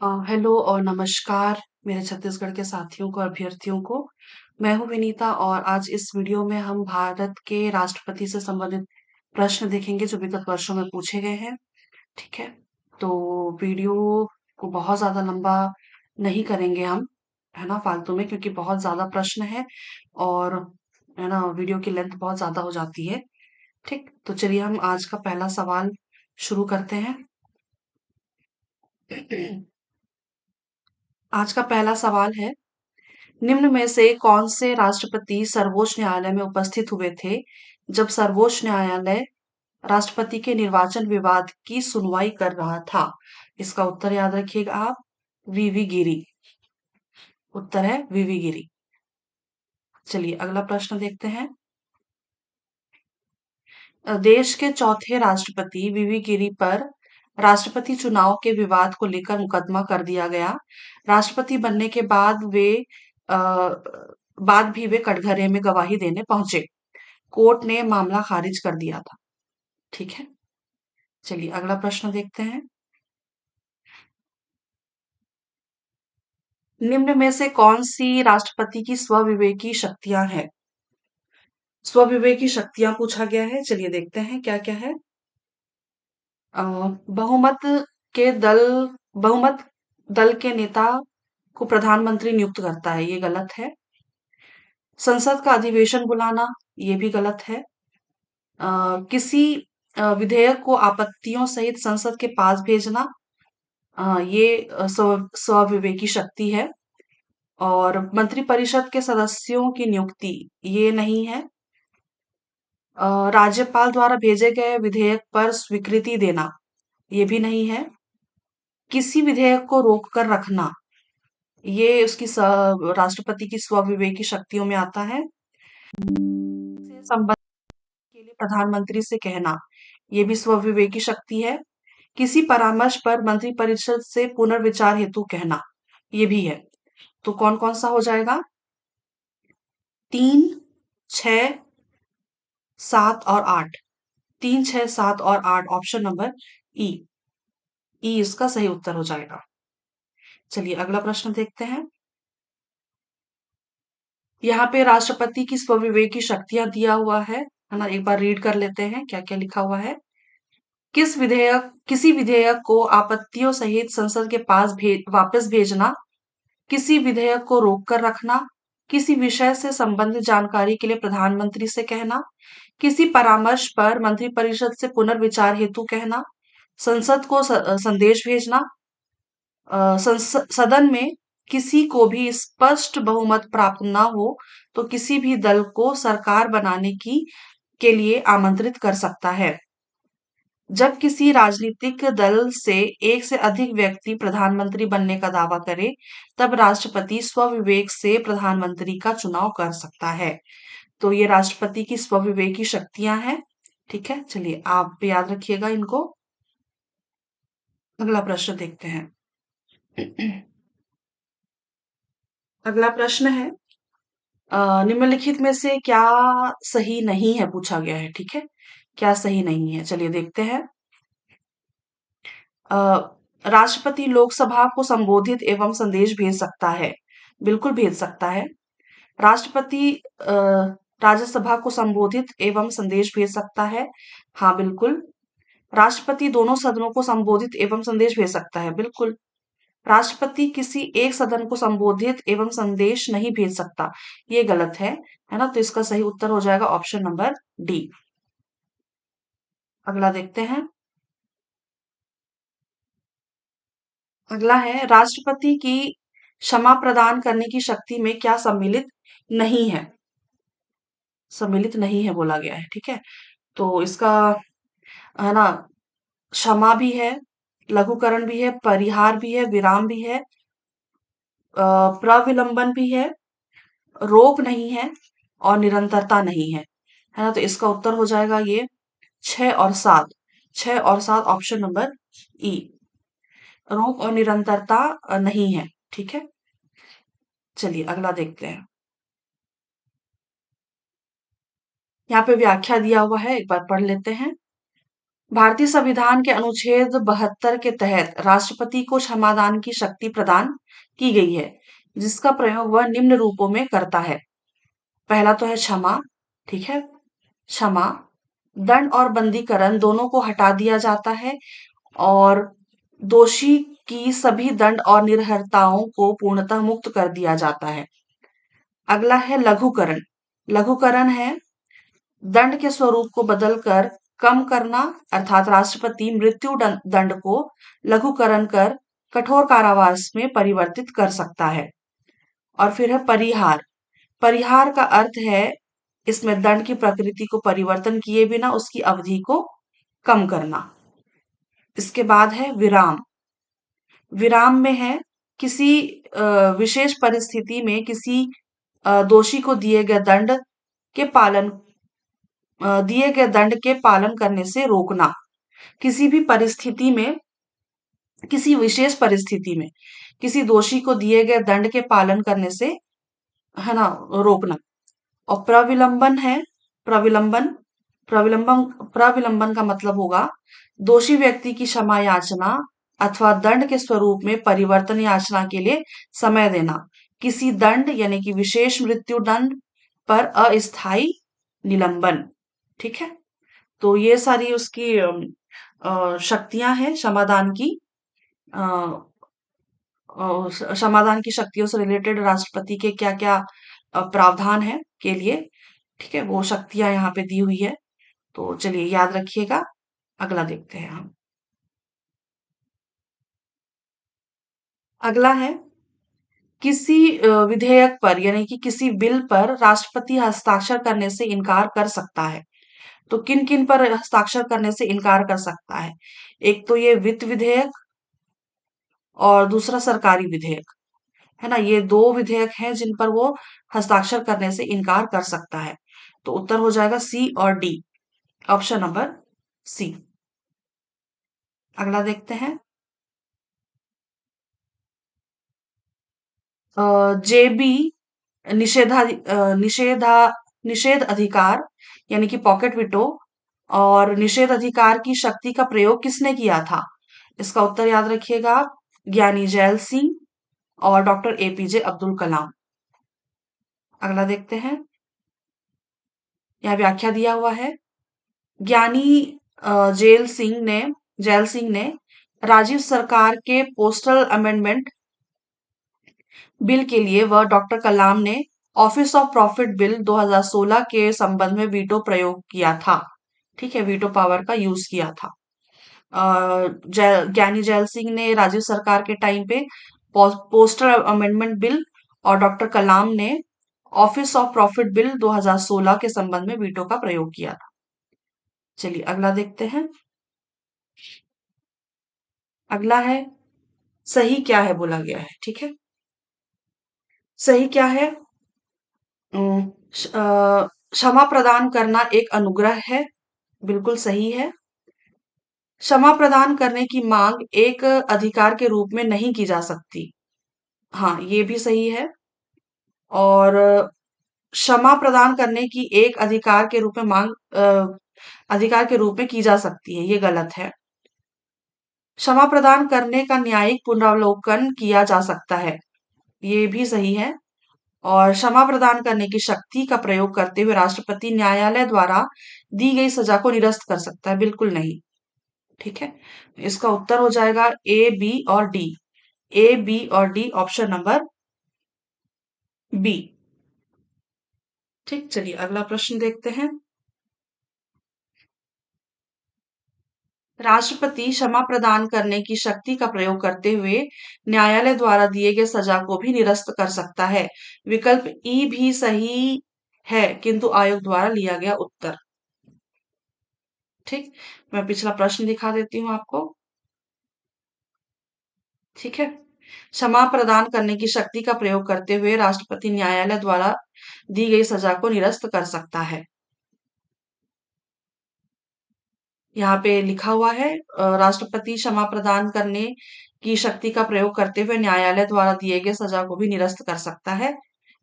Hello और नमस्कार मेरे छत्तीसगढ़ के साथियों को, अभ्यर्थियों को। मैं हूँ विनीता और आज इस वीडियो में हम भारत के राष्ट्रपति से संबंधित प्रश्न देखेंगे जो विगत वर्षों में पूछे गए हैं। ठीक है? तो वीडियो को बहुत ज़्यादा लंबा नहीं करेंगे हम, है ना, फालतू में, क्योंकि बहुत ज़्यादा प्रश्न है और है ना, वीडियो की लेंथ बहुत ज़्यादा हो जाती है। ठीक? तो चलिए हम आज का पहला सवाल शुरू करते हैं। आज का पहला सवाल है, निम्न में से कौन से राष्ट्रपति सर्वोच्च न्यायालय में उपस्थित हुए थे जब सर्वोच्च न्यायालय राष्ट्रपति के निर्वाचन विवाद की सुनवाई कर रहा था? इसका उत्तर याद रखिएगा आप, वीवी गिरी। उत्तर है वीवी गिरी। चलिए अगला प्रश्न देखते हैं। देश के चौथे राष्ट्रपति वीवी गिरी पर राष्ट्रपति चुनाव के विवाद को लेकर मुकदमा कर दिया गया। राष्ट्रपति बनने के अ, बाद भी वे कटघरे में गवाही देने पहुंचे। कोर्ट ने मामला खारिज कर दिया था। ठीक है? चलिए अगला प्रश्न देखते हैं। निम्न में से कौन सी राष्ट्रपति की स्वविवेकी शक्तियां हैं? स्वविवेकी शक्तियां पूछा गया है। चलिए देखते हैं क्या क्या है। अ, बहुमत के दल बहुमत दल के नेता को प्रधानमंत्री नियुक्त करता है, ये गलत है। संसद का अधिवेशन बुलाना, ये भी गलत है। किसी विधेयक को आपत्तियों सहित संसद के पास भेजना, ये स्वविवेकी शक्ति है। और मंत्रिपरिषद के सदस्यों की नियुक्ति, ये नहीं है। राज्यपाल द्वारा भेजे गए विधेयक पर स्वीकृति देना, ये भी नहीं है। किसी विधेयक को रोक कर रखना, ये उसकी राष्ट्रपति की स्वविवेकी शक्तियों में आता है। से संबंध के लिए प्रधानमंत्री से कहना, ये भी स्वविवेकी शक्ति है। किसी परामर्श पर मंत्रिपरिषद से पुनर्विचार हेतु कहना, ये भी है। तो कौन कौन सा हो जाएगा? 3, 6, 7 और 8। 3, 6, 7 और 8, ऑप्शन नंबर ई। ई इसका सही उत्तर हो जाएगा। चलिए अगला प्रश्न देखते हैं। यहाँ पे राष्ट्रपति की स्वविवेकी शक्तियां दिया हुआ है ना? एक बार रीड कर लेते हैं क्या क्या लिखा हुआ है। किसी विधेयक को आपत्तियों सहित संसद के पास वापस भेजना, किसी विधेयक को रोक कर रखना, किसी विषय से संबंधित जानकारी के लिए प्रधानमंत्री से कहना, किसी परामर्श पर मंत्रिपरिषद से पुनर्विचार हेतु कहना, संसद को संदेश भेजना, सदन में किसी को भी स्पष्ट बहुमत प्राप्त न हो तो किसी भी दल को सरकार बनाने की के लिए आमंत्रित कर सकता है। जब किसी राजनीतिक दल से एक से अधिक व्यक्ति प्रधानमंत्री बनने का दावा करे, तब राष्ट्रपति स्वविवेक से प्रधानमंत्री का चुनाव कर सकता है। तो ये राष्ट्रपति की स्वविवेकी शक्तियां हैं। ठीक है? चलिए आप भी याद रखिएगा इनको। अगला प्रश्न देखते हैं। अगला प्रश्न है, निम्नलिखित में से क्या सही नहीं है पूछा गया है। ठीक है? क्या सही नहीं है? चलिए देखते हैं। अ, राष्ट्रपति लोकसभा को संबोधित एवं संदेश भेज सकता है। बिल्कुल भेज सकता है। राष्ट्रपति राज्यसभा को संबोधित एवं संदेश भेज सकता है। हाँ बिल्कुल। राष्ट्रपति दोनों सदनों को संबोधित एवं संदेश भेज सकता है। बिल्कुल। राष्ट्रपति किसी एक सदन को संबोधित एवं संदेश नहीं भेज सकता, ये गलत है ना? तो इसका सही उत्तर हो जाएगा ऑप्शन नंबर डी। अगला देखते हैं। अगला है, राष्ट्रपति की क्षमा प्रदान करने की शक्ति में क्या सम्मिलित नहीं है? सम्मिलित नहीं है बोला गया है। ठीक है? तो इसका है ना, क्षमा भी है, लघुकरण भी है, परिहार भी है, विराम भी है, प्रविलंबन भी है, रोक नहीं है और निरंतरता नहीं है ना? तो इसका उत्तर हो जाएगा ये 6 और 7। 6 और 7, ऑप्शन नंबर ई। रोक और निरंतरता नहीं है। ठीक है? चलिए अगला देखते हैं। यहाँ पे व्याख्या दिया हुआ है, एक बार पढ़ लेते हैं। भारतीय संविधान के अनुच्छेद 72 के तहत राष्ट्रपति को क्षमादान की शक्ति प्रदान की गई है, जिसका प्रयोग वह निम्न रूपों में करता है। पहला तो है क्षमा, ठीक है? क्षमा, दंड और बंदीकरण दोनों को हटा दिया जाता है और दोषी की सभी दंड और निर्हरताओं को पूर्णतः मुक्त कर दिया जाता है। अगला है लघुकरण। लघुकरण है दंड के स्वरूप को बदलकर कम करना, अर्थात राष्ट्रपति मृत्यु दंड को लघुकरण कर कठोर कारावास में परिवर्तित कर सकता है। और फिर है परिहार। परिहार का अर्थ है इसमें दंड की प्रकृति को परिवर्तन किए बिना उसकी अवधि को कम करना। इसके बाद है विराम। विराम में है किसी विशेष परिस्थिति में किसी दोषी को के पालन दिए गए दंड के पालन करने से रोकना। किसी भी परिस्थिति में, किसी विशेष परिस्थिति में किसी दोषी को दिए गए दंड के पालन करने से, है ना, रोकना। और प्रविलंबन है, प्रविलंबन प्रविलंबन प्रविलंबन का मतलब होगा दोषी व्यक्ति की क्षमा याचना अथवा दंड के स्वरूप में परिवर्तन याचना के लिए समय देना। किसी दंड यानी कि विशेष मृत्यु दंड पर अस्थायी निलंबन। ठीक है, तो ये सारी उसकी शक्तियां हैं क्षमादान की। अ, क्षमादान की शक्तियों से रिलेटेड राष्ट्रपति के क्या क्या प्रावधान है के लिए, ठीक है, वो शक्तियां यहाँ पे दी हुई है। तो चलिए याद रखिएगा। अगला देखते हैं हम। अगला है किसी विधेयक पर यानी कि किसी बिल पर राष्ट्रपति हस्ताक्षर करने से इनकार कर सकता है। तो किन किन पर हस्ताक्षर करने से इनकार कर सकता है? एक तो ये वित्त विधेयक और दूसरा सरकारी विधेयक, है ना। ये दो विधेयक हैं जिन पर वो हस्ताक्षर करने से इनकार कर सकता है। तो उत्तर हो जाएगा सी और डी, ऑप्शन नंबर सी। अगला देखते हैं। जेबी निषेधा निषेधा निषेध अधिकार यानी कि पॉकेट विटो और निषेध अधिकार की शक्ति का प्रयोग किसने किया था? इसका उत्तर याद रखिएगा आप, ज्ञानी जैल सिंह और डॉक्टर एपीजे अब्दुल कलाम। अगला देखते हैं। यहाँ व्याख्या दिया हुआ है। ज्ञानी जैल सिंह ने राजीव सरकार के पोस्टल अमेंडमेंट बिल के लिए वह डॉक्टर कलाम ने ऑफिस ऑफ प्रॉफिट बिल 2016 के संबंध में वीटो प्रयोग किया था। ठीक है, वीटो पावर का यूज किया था। ज्ञानी जैल सिंह ने राजीव सरकार के टाइम पे पोस्टल अमेंडमेंट बिल और डॉक्टर कलाम ने ऑफिस ऑफ प्रॉफिट बिल 2016 के संबंध में वीटो का प्रयोग किया था। चलिए अगला देखते हैं। अगला है सही क्या है बोला गया है। ठीक है, सही क्या है? क्षमा प्रदान करना एक अनुग्रह है, बिल्कुल सही है। क्षमा प्रदान करने की मांग एक अधिकार के रूप में नहीं की जा सकती, हाँ ये भी सही है। और क्षमा प्रदान करने की एक अधिकार के रूप में अधिकार के रूप में की जा सकती है, ये गलत है। क्षमा प्रदान करने का न्यायिक पुनरावलोकन किया जा सकता है, ये भी सही है। और क्षमा प्रदान करने की शक्ति का प्रयोग करते हुए राष्ट्रपति न्यायालय द्वारा दी गई सजा को निरस्त कर सकता है, बिल्कुल नहीं। ठीक है, इसका उत्तर हो जाएगा ए, बी और डी। ए, बी और डी, ऑप्शन नंबर बी। ठीक, चलिए अगला प्रश्न देखते हैं। राष्ट्रपति क्षमा प्रदान करने की शक्ति का प्रयोग करते हुए न्यायालय द्वारा दिए गए सजा को भी निरस्त कर सकता है। विकल्प ई भी सही है किंतु आयोग द्वारा लिया गया उत्तर। ठीक, मैं पिछला प्रश्न दिखा देती हूँ आपको। ठीक है, क्षमा प्रदान करने की शक्ति का प्रयोग करते हुए राष्ट्रपति न्यायालय द्वारा दी गई सजा को निरस्त कर सकता है। यहाँ पे लिखा हुआ है राष्ट्रपति क्षमा प्रदान करने की शक्ति का प्रयोग करते हुए न्यायालय द्वारा दिए गए सजा को भी निरस्त कर सकता है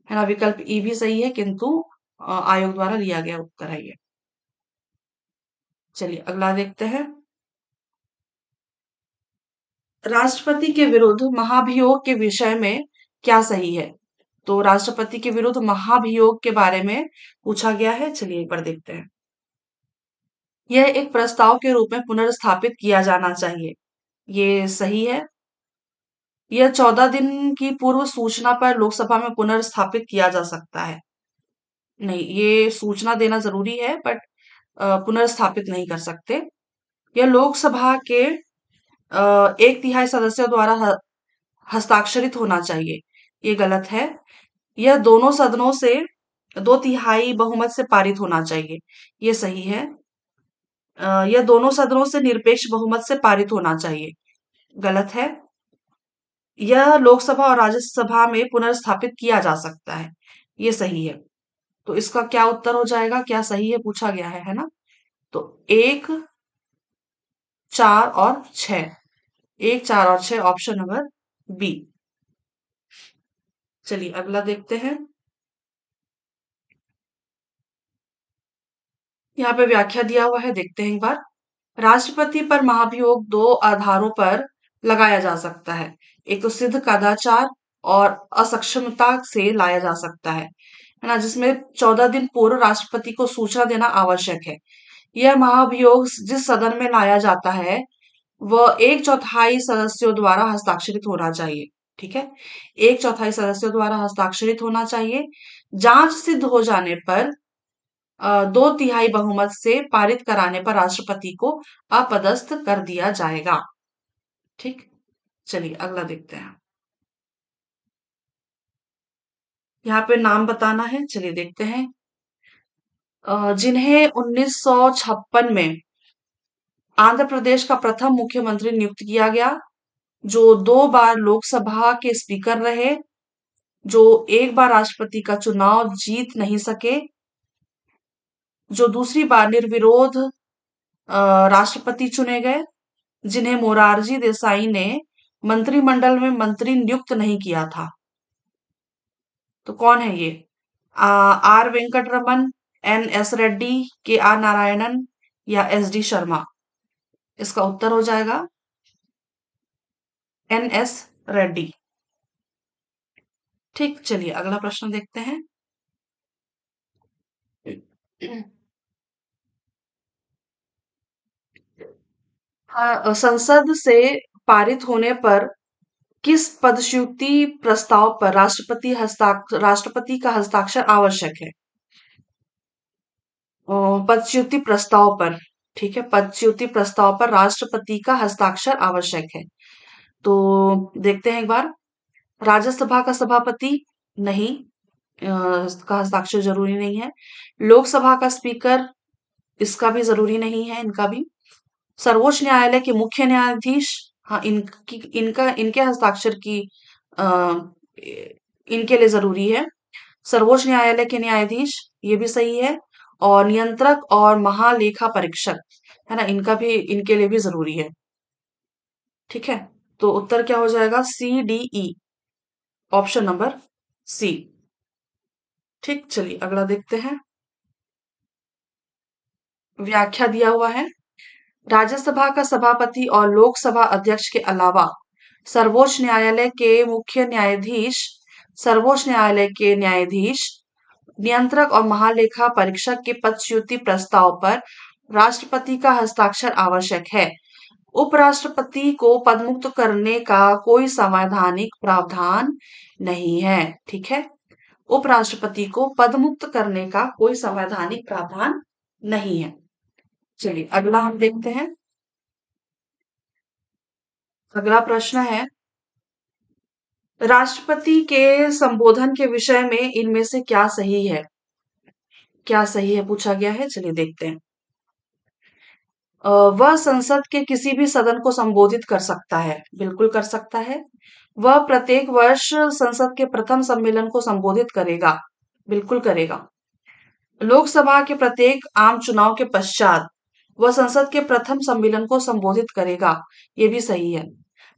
ना। विकल्प ई भी सही है किंतु आयोग द्वारा लिया गया उत्तर है ये। चलिए अगला देखते हैं। राष्ट्रपति के विरुद्ध महाभियोग के विषय में क्या सही है? तो राष्ट्रपति के विरुद्ध महाभियोग के बारे में पूछा गया है। चलिए एक बार देखते हैं। यह एक प्रस्ताव के रूप में पुनर्स्थापित किया जाना चाहिए। ये सही है। यह 14 दिन की पूर्व सूचना पर लोकसभा में पुनर्स्थापित किया जा सकता है। नहीं, ये सूचना देना जरूरी है, बट पुनर्स्थापित नहीं कर सकते। यह लोकसभा के 1/3 सदस्यों द्वारा हस्ताक्षरित होना चाहिए। ये गलत है। यह दोनों सदनों से 2/3 बहुमत से पारित होना चाहिए। ये सही है। यह दोनों सदनों से निरपेक्ष बहुमत से पारित होना चाहिए। गलत है। यह लोकसभा और राज्यसभा में पुनर्स्थापित किया जा सकता है। ये सही है। तो इसका क्या उत्तर हो जाएगा? क्या सही है पूछा गया है ना? तो 1, 4 और 6। 1, 4 और 6 ऑप्शन नंबर बी। चलिए अगला देखते हैं। यहाँ पे व्याख्या दिया हुआ है, देखते हैं एक बार। राष्ट्रपति पर महाभियोग 2 आधारों पर लगाया जा सकता है। एक तो सिद्ध कदाचार और असक्षमता से लाया जा सकता है ना, जिसमें 14 दिन पूर्व राष्ट्रपति को सूचना देना आवश्यक है। यह महाभियोग जिस सदन में लाया जाता है वह 1/4 सदस्यों द्वारा हस्ताक्षरित होना चाहिए। ठीक है, 1/4 सदस्यों द्वारा हस्ताक्षरित होना चाहिए। जांच सिद्ध हो जाने पर 2/3 बहुमत से पारित कराने पर राष्ट्रपति को अपदस्थ कर दिया जाएगा। ठीक, चलिए अगला देखते हैं। यहाँ पे नाम बताना है। चलिए देखते हैं। जिन्हें 1956 में आंध्र प्रदेश का प्रथम मुख्यमंत्री नियुक्त किया गया, जो 2 बार लोकसभा के स्पीकर रहे, जो 1 बार राष्ट्रपति का चुनाव जीत नहीं सके, जो दूसरी बार निर्विरोध राष्ट्रपति चुने गए, जिन्हें मोरारजी देसाई ने मंत्रिमंडल में मंत्री नियुक्त नहीं किया था। तो कौन है ये? R Venkataraman, N S Reddy, K R Narayanan या एस डी शर्मा? इसका उत्तर हो जाएगा एन एस रेड्डी। ठीक, चलिए अगला प्रश्न देखते हैं। हाँ, संसद से पारित होने पर किस पदच्युति प्रस्ताव पर राष्ट्रपति का हस्ताक्षर आवश्यक है? पदच्युति प्रस्ताव पर। ठीक है, पदच्युति प्रस्ताव पर राष्ट्रपति का हस्ताक्षर आवश्यक है। तो देखते हैं एक बार। राज्यसभा का सभापति नहीं, इसका हस्ताक्षर जरूरी नहीं है। लोकसभा का स्पीकर, इसका भी जरूरी नहीं है, इनका भी। सर्वोच्च न्यायालय के मुख्य न्यायाधीश, हाँ इनके हस्ताक्षर की अ, इनके लिए जरूरी है। सर्वोच्च न्यायालय के न्यायाधीश, ये भी सही है। और नियंत्रक और महालेखा परीक्षक, है ना, इनका भी, इनके लिए भी जरूरी है। ठीक है, तो उत्तर क्या हो जाएगा? CDE, option number C. ठीक, चलिए अगला देखते हैं। व्याख्या दिया हुआ है। राज्यसभा का सभापति और लोकसभा अध्यक्ष के अलावा सर्वोच्च न्यायालय के मुख्य न्यायाधीश, सर्वोच्च न्यायालय के न्यायाधीश, नियंत्रक और महालेखा परीक्षक के पदच्युति प्रस्ताव पर राष्ट्रपति का हस्ताक्षर आवश्यक है। उपराष्ट्रपति को पदमुक्त करने का कोई संवैधानिक प्रावधान नहीं है। ठीक है, उपराष्ट्रपति को पदमुक्त करने का कोई संवैधानिक प्रावधान नहीं है। चलिए अगला हम देखते हैं। अगला प्रश्न है, राष्ट्रपति के संबोधन के विषय में इनमें से क्या सही है? क्या सही है पूछा गया है। चलिए देखते हैं। वह संसद के किसी भी सदन को संबोधित कर सकता है। बिल्कुल कर सकता है। वह प्रत्येक वर्ष संसद के प्रथम सम्मेलन को संबोधित करेगा। बिल्कुल करेगा। लोकसभा के प्रत्येक आम चुनाव के पश्चात वह संसद के प्रथम सम्मेलन को संबोधित करेगा। ये भी सही है।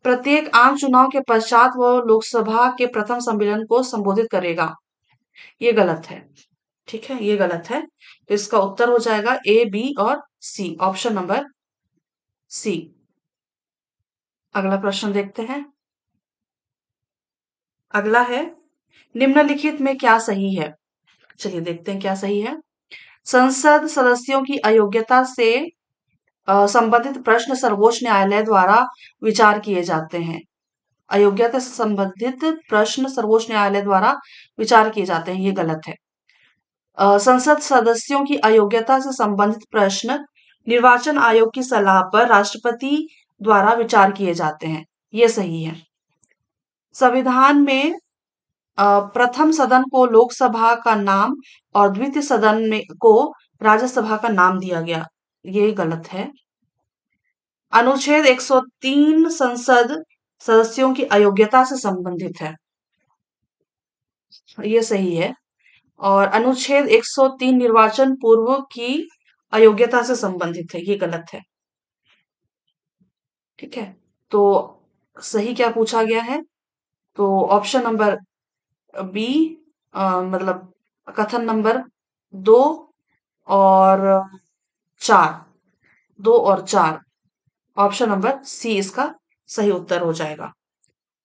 प्रत्येक आम चुनाव के पश्चात वह लोकसभा के प्रथम सम्मेलन को संबोधित करेगा। ये गलत है। ठीक है, ये गलत है। तो इसका उत्तर हो जाएगा A, B और C, ऑप्शन नंबर सी। अगला प्रश्न देखते हैं। अगला है, निम्नलिखित में क्या सही है? चलिए देखते हैं क्या सही है। संसद सदस्यों की अयोग्यता से संबंधित प्रश्न सर्वोच्च न्यायालय द्वारा विचार किए जाते हैं। अयोग्यता से संबंधित प्रश्न सर्वोच्च न्यायालय द्वारा विचार किए जाते हैं, ये गलत है। संसद सदस्यों की अयोग्यता से संबंधित प्रश्न निर्वाचन आयोग की सलाह पर राष्ट्रपति द्वारा विचार किए जाते हैं, ये सही है। संविधान में प्रथम सदन को लोकसभा का नाम और द्वितीय सदन में को राज्यसभा का नाम दिया गया, ये गलत है। अनुच्छेद 103 संसद सदस्यों की अयोग्यता से संबंधित है, ये सही है। और अनुच्छेद 103 निर्वाचन पूर्व की अयोग्यता से संबंधित है, ये गलत है। ठीक है, तो सही क्या पूछा गया है? तो ऑप्शन नंबर बी, मतलब कथन नंबर 2 और 4, 2 और 4, ऑप्शन नंबर सी इसका सही उत्तर हो जाएगा।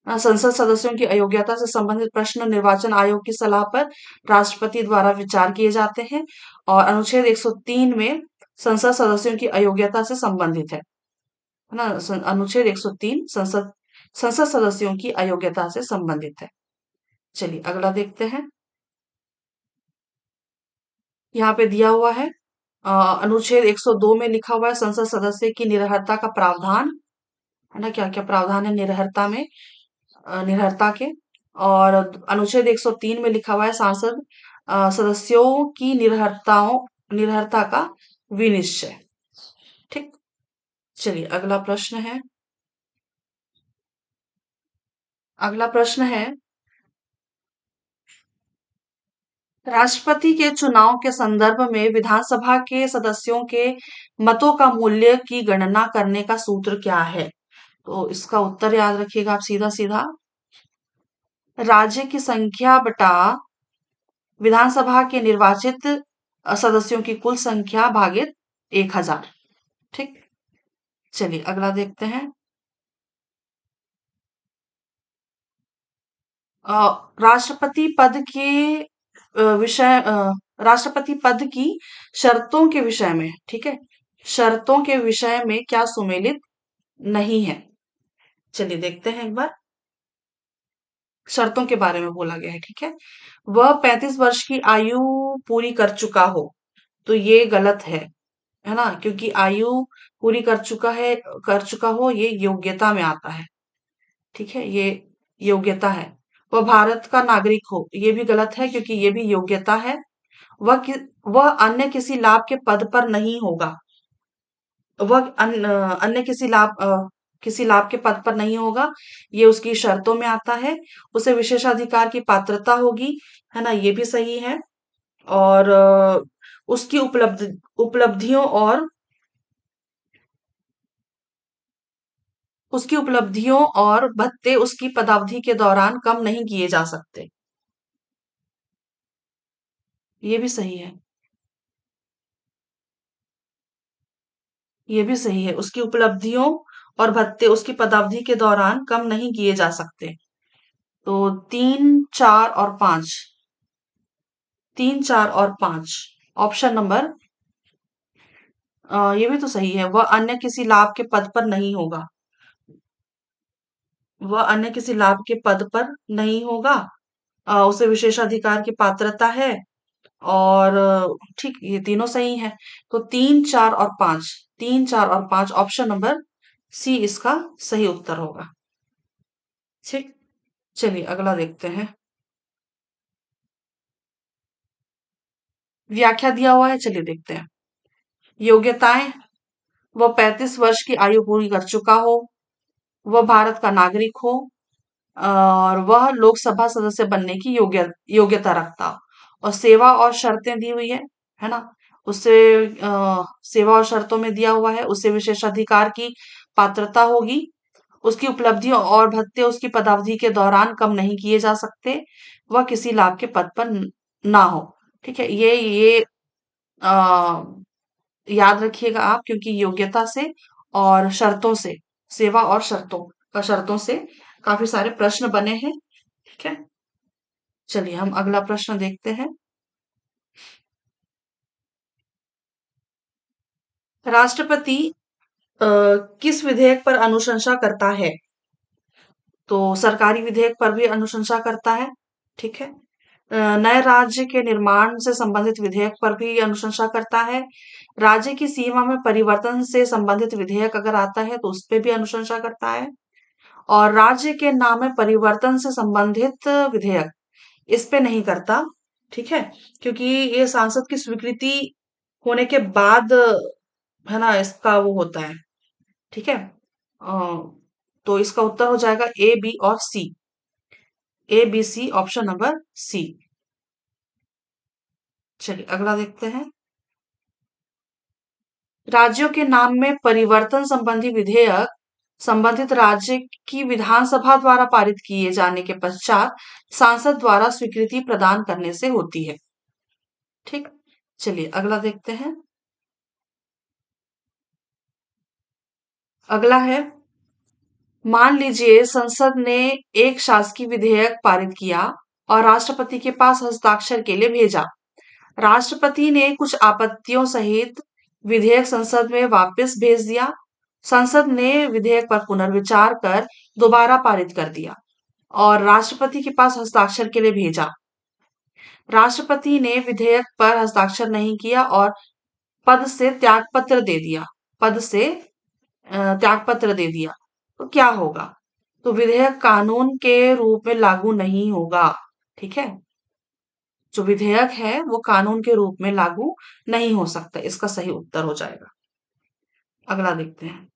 संसद सदस्यों की अयोग्यता से संबंधित प्रश्न निर्वाचन आयोग की सलाह पर राष्ट्रपति द्वारा विचार किए जाते हैं और अनुच्छेद 103 में संसद सदस्यों की अयोग्यता से संबंधित है ना। अनुच्छेद 103 संसद संसद सदस्यों की अयोग्यता से संबंधित है। चलिए अगला देखते हैं। यहाँ पे दिया हुआ है, अनुच्छेद 102 में लिखा हुआ है संसद सदस्य की निरहरता का प्रावधान, है ना, क्या क्या प्रावधान है निरहरता में, निरहरता के। और अनुच्छेद 103 में लिखा हुआ है सांसद सदस्यों की निरहरता का विनिश्चय। ठीक, चलिए अगला प्रश्न है। अगला प्रश्न है, राष्ट्रपति के चुनाव के संदर्भ में विधानसभा के सदस्यों के मतों का मूल्य की गणना करने का सूत्र क्या है? तो इसका उत्तर याद रखिएगा आप सीधा सीधा, राज्य की संख्या बटा विधानसभा के निर्वाचित सदस्यों की कुल संख्या भागित 1000। ठीक, चलिए अगला देखते हैं। अ, राष्ट्रपति पद के विषय राष्ट्रपति पद की शर्तों के विषय में, ठीक है, शर्तों के विषय में क्या सुमेलित नहीं है? चलिए देखते हैं एक बार। शर्तों के बारे में बोला गया है, ठीक है। वह 35 वर्ष की आयु पूरी कर चुका हो, तो ये गलत है ना, क्योंकि आयु पूरी कर चुका हो ये योग्यता में आता है। ठीक है, ये योग्यता है। वह भारत का नागरिक हो, ये भी गलत है क्योंकि ये भी योग्यता है। वह अन्य किसी लाभ के पद पर नहीं होगा। अन्य किसी लाभ के पद पर नहीं होगा, ये उसकी शर्तों में आता है। उसे विशेषाधिकार की पात्रता होगी, है ना, ये भी सही है। और उसकी उपलब्धियों और भत्ते उसकी पदावधि के दौरान कम नहीं किए जा सकते, ये भी सही है। ये भी सही है, उसकी उपलब्धियों और भत्ते उसकी पदावधि के दौरान कम नहीं किए जा सकते। तो 3, 4 और 5 ऑप्शन नंबर, ये भी तो सही है। वह अन्य किसी लाभ के पद पर नहीं होगा, वह अन्य किसी लाभ के पद पर नहीं होगा। उसे विशेषाधिकार की पात्रता है। और ठीक, ये तीनों सही है। तो 3, 4 और 5 ऑप्शन नंबर सी इसका सही उत्तर होगा। ठीक, चलिए अगला देखते हैं। व्याख्या दिया हुआ है, चलिए देखते हैं। योग्यताएं, वह 35 वर्ष की आयु पूरी कर चुका हो, वह भारत का नागरिक हो, और वह लोकसभा सदस्य बनने की योग्यता रखता हो। और सेवा और शर्तें दी हुई है ना, उससे सेवा और शर्तों में दिया हुआ है, उससे विशेषाधिकार की पात्रता होगी, उसकी उपलब्धियों और भत्ते उसकी पदावधि के दौरान कम नहीं किए जा सकते, वह किसी लाभ के पद पर ना हो। ठीक है, ये आ, याद रखिएगा आप, क्योंकि योग्यता से और शर्तों से सेवा और शर्तों से काफी सारे प्रश्न बने हैं। ठीक है, चलिए हम अगला प्रश्न देखते हैं। राष्ट्रपति अ, किस विधेयक पर अनुशंसा करता है? तो सरकारी विधेयक पर भी अनुशंसा करता है। ठीक है, नए राज्य के निर्माण से संबंधित विधेयक पर भी अनुशंसा करता है। राज्य की सीमा में परिवर्तन से संबंधित विधेयक अगर आता है तो उस पे भी अनुशंसा करता है। और राज्य के नाम में परिवर्तन से संबंधित विधेयक इस पे नहीं करता। ठीक है, क्योंकि ये सांसद की स्वीकृति होने के बाद है ना इसका वो होता है। ठीक है, तो इसका उत्तर हो जाएगा ए, बी और सी। ए, बी, सी, ऑप्शन नंबर सी। चलिए अगला देखते हैं। राज्यों के नाम में परिवर्तन संबंधी विधेयक संबंधित राज्य की विधानसभा द्वारा पारित किए जाने के पश्चात सांसद द्वारा स्वीकृति प्रदान करने से होती है। ठीक, चलिए अगला देखते हैं। अगला है, मान लीजिए संसद ने एक शासकीय विधेयक पारित किया और राष्ट्रपति के पास हस्ताक्षर के लिए भेजा। राष्ट्रपति ने कुछ आपत्तियों सहित विधेयक संसद में वापस भेज दिया। संसद ने विधेयक पर पुनर्विचार कर दोबारा पारित कर दिया और राष्ट्रपति के पास हस्ताक्षर के लिए भेजा। राष्ट्रपति ने विधेयक पर हस्ताक्षर नहीं किया और पद से त्यागपत्र दे दिया। पद से त्यागपत्र दे दिया तो क्या होगा? तो विधेयक कानून के रूप में लागू नहीं होगा। ठीक है, जो विधेयक है वो कानून के रूप में लागू नहीं हो सकता। इसका सही उत्तर हो जाएगा। अगला देखते हैं।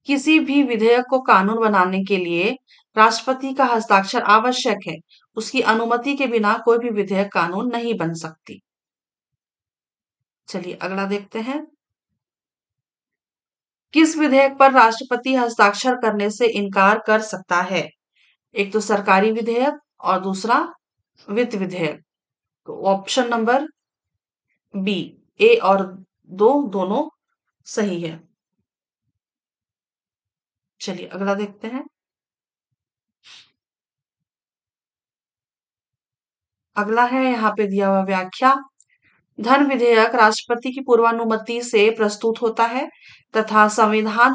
किसी भी विधेयक को कानून बनाने के लिए राष्ट्रपति का हस्ताक्षर आवश्यक है। उसकी अनुमति के बिना कोई भी विधेयक कानून नहीं बन सकती। चलिए अगला देखते हैं। किस विधेयक पर राष्ट्रपति हस्ताक्षर करने से इनकार कर सकता है? एक तो सरकारी विधेयक और दूसरा वित्त विधेयक। तो ऑप्शन नंबर बी, ए और दो दोनों सही है। चलिए अगला देखते हैं। अगला है यहाँ पे दिया हुआ व्याख्या। धन विधेयक राष्ट्रपति की पूर्वानुमति से प्रस्तुत होता है तथा संविधान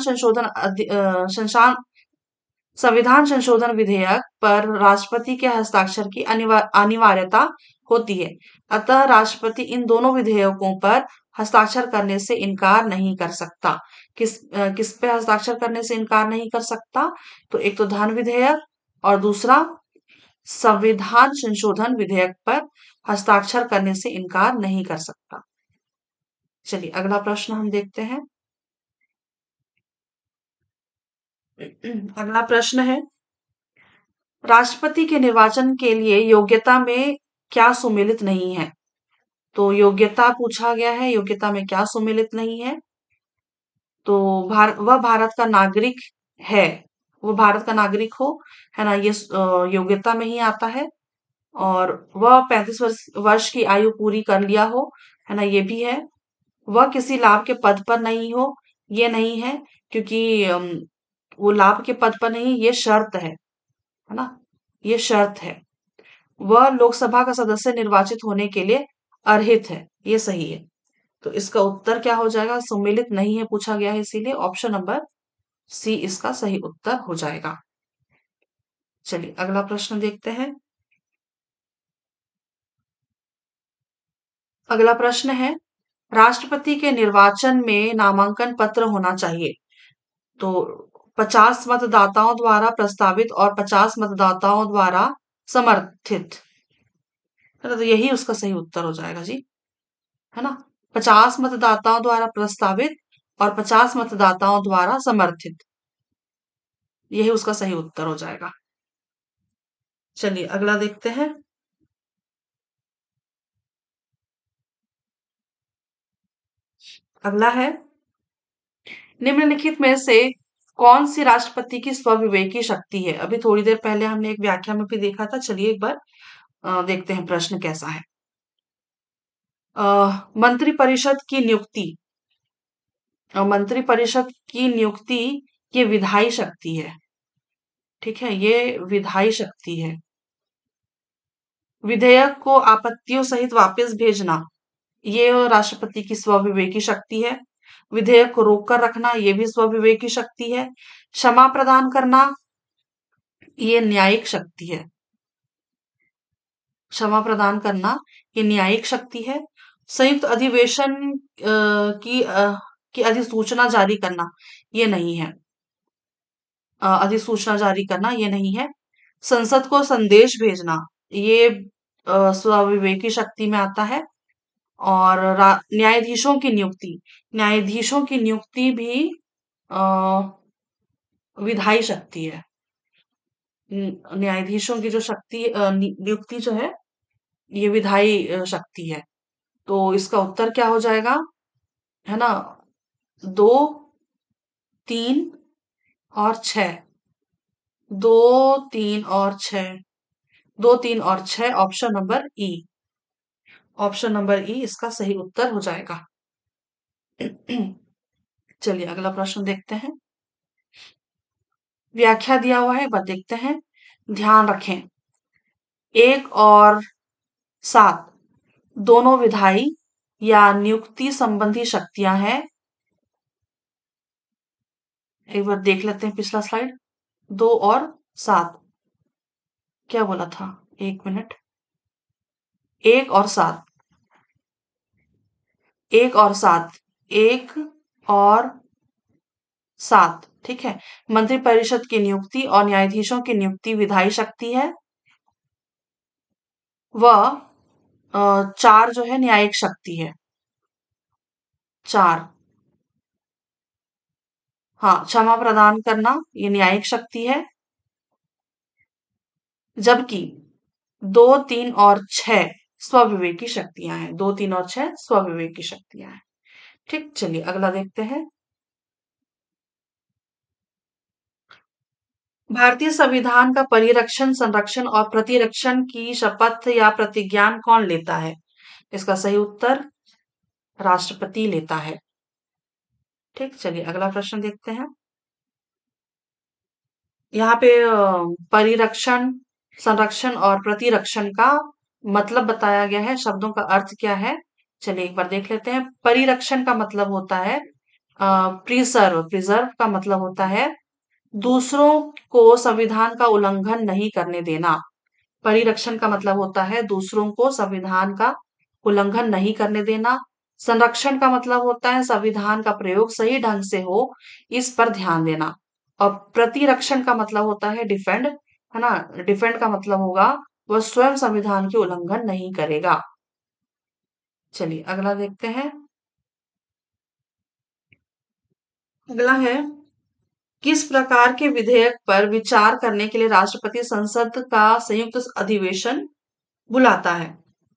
संशोधन विधेयक पर राष्ट्रपति के हस्ताक्षर की अनिवार्यता होती है। अतः राष्ट्रपति इन दोनों विधेयकों पर हस्ताक्षर करने से इनकार नहीं कर सकता। किस पे हस्ताक्षर करने से इनकार नहीं कर सकता? तो एक तो धन विधेयक और दूसरा संविधान संशोधन विधेयक पर हस्ताक्षर करने से इनकार नहीं कर सकता। चलिए अगला प्रश्न हम देखते हैं। अगला प्रश्न है, राष्ट्रपति के निर्वाचन के लिए योग्यता में क्या सुमेलित नहीं है? तो योग्यता पूछा गया है, योग्यता में क्या सुमेलित नहीं है? तो वह भारत का नागरिक है, वो भारत का नागरिक हो, है ना, ये योग्यता में ही आता है। और वह 35 वर्ष की आयु पूरी कर लिया हो, है ना, ये भी है। वह किसी लाभ के पद पर नहीं हो, ये नहीं है, क्योंकि वो लाभ के पद पर नहीं, ये शर्त है ना, ये शर्त है। वह लोकसभा का सदस्य निर्वाचित होने के लिए अर्हित है, ये सही है। तो इसका उत्तर क्या हो जाएगा? सुमेलित नहीं है पूछा गया है, इसीलिए ऑप्शन नंबर सी इसका सही उत्तर हो जाएगा। चलिए अगला प्रश्न देखते हैं। अगला प्रश्न है, राष्ट्रपति के निर्वाचन में नामांकन पत्र होना चाहिए। तो 50 मतदाताओं द्वारा प्रस्तावित और 50 मतदाताओं द्वारा समर्थित, है ना, तो यही उसका सही उत्तर हो जाएगा जी, है ना। 50 मतदाताओं द्वारा प्रस्तावित और 50 मतदाताओं द्वारा समर्थित, यही उसका सही उत्तर हो जाएगा। चलिए अगला देखते हैं। अगला है, निम्नलिखित में से कौन सी राष्ट्रपति की स्वविवेकी शक्ति है? अभी थोड़ी देर पहले हमने एक व्याख्या में भी देखा था। चलिए एक बार देखते हैं प्रश्न कैसा है। मंत्रिपरिषद की नियुक्ति मंत्रिपरिषद की नियुक्ति ये विधायी शक्ति है। ठीक है, ये विधायी शक्ति है। विधेयक को आपत्तियों सहित वापस भेजना ये राष्ट्रपति की स्वविवेकी शक्ति है। विधेयक को रोक कर रखना ये भी स्वविवेकी शक्ति है। क्षमा प्रदान करना ये न्यायिक शक्ति है। क्षमा प्रदान करना ये न्यायिक शक्ति है। संयुक्त अधिवेशन की अधिसूचना जारी करना ये नहीं है। अधिसूचना जारी करना ये नहीं है। संसद को संदेश भेजना ये स्वविवेकी शक्ति में आता है। और न्यायाधीशों की नियुक्ति भी अ, विधायी शक्ति है। न्यायाधीशों की जो नियुक्ति जो है ये विधायी शक्ति है। तो इसका उत्तर क्या हो जाएगा, है ना? 2, 3 और 6। 2, 3 और 6। 2, 3 और 6 ऑप्शन नंबर ई। ऑप्शन नंबर ई इसका सही उत्तर हो जाएगा। चलिए अगला प्रश्न देखते हैं। व्याख्या दिया हुआ है, एक बार देखते हैं। ध्यान रखें, 1 और 7 दोनों विधायी या नियुक्ति संबंधी शक्तियां हैं। एक बार देख लेते हैं पिछला स्लाइड। 2 और 7 क्या बोला था? 1 मिनट। 1 और 7। 1 और 7। 1 और 7। ठीक है। मंत्रिपरिषद की नियुक्ति और न्यायाधीशों की नियुक्ति विधायी शक्ति है। वह 4 जो है न्यायिक शक्ति है। 4। हाँ, क्षमा प्रदान करना ये न्यायिक शक्ति है। जबकि 2, 3 और 6 स्वविवेकी शक्तियां हैं। 2, 3 और 6 स्वविवेकी शक्तियां हैं। ठीक, चलिए अगला देखते हैं। भारतीय संविधान का परिरक्षण, संरक्षण और प्रतिरक्षण की शपथ या प्रतिज्ञान कौन लेता है? इसका सही उत्तर राष्ट्रपति लेता है। ठीक, चलिए अगला प्रश्न देखते हैं। यहाँ पे परिरक्षण, संरक्षण और प्रतिरक्षण का मतलब बताया गया है। शब्दों का अर्थ क्या है? चलिए एक बार देख लेते हैं। परिरक्षण का मतलब होता है प्रिजर्व। प्रिजर्व का मतलब होता है दूसरों को संविधान का उल्लंघन नहीं करने देना। परिरक्षण का मतलब होता है दूसरों को संविधान का उल्लंघन नहीं करने देना। संरक्षण का मतलब होता है संविधान का प्रयोग सही ढंग से हो, इस पर ध्यान देना। और प्रतिरक्षण का मतलब होता है डिफेंड, है ना? डिफेंड का मतलब होगा वह स्वयं संविधान के उल्लंघन नहीं करेगा। चलिए अगला देखते हैं। अगला है, किस प्रकार के विधेयक पर विचार करने के लिए राष्ट्रपति संसद का संयुक्त अधिवेशन बुलाता है?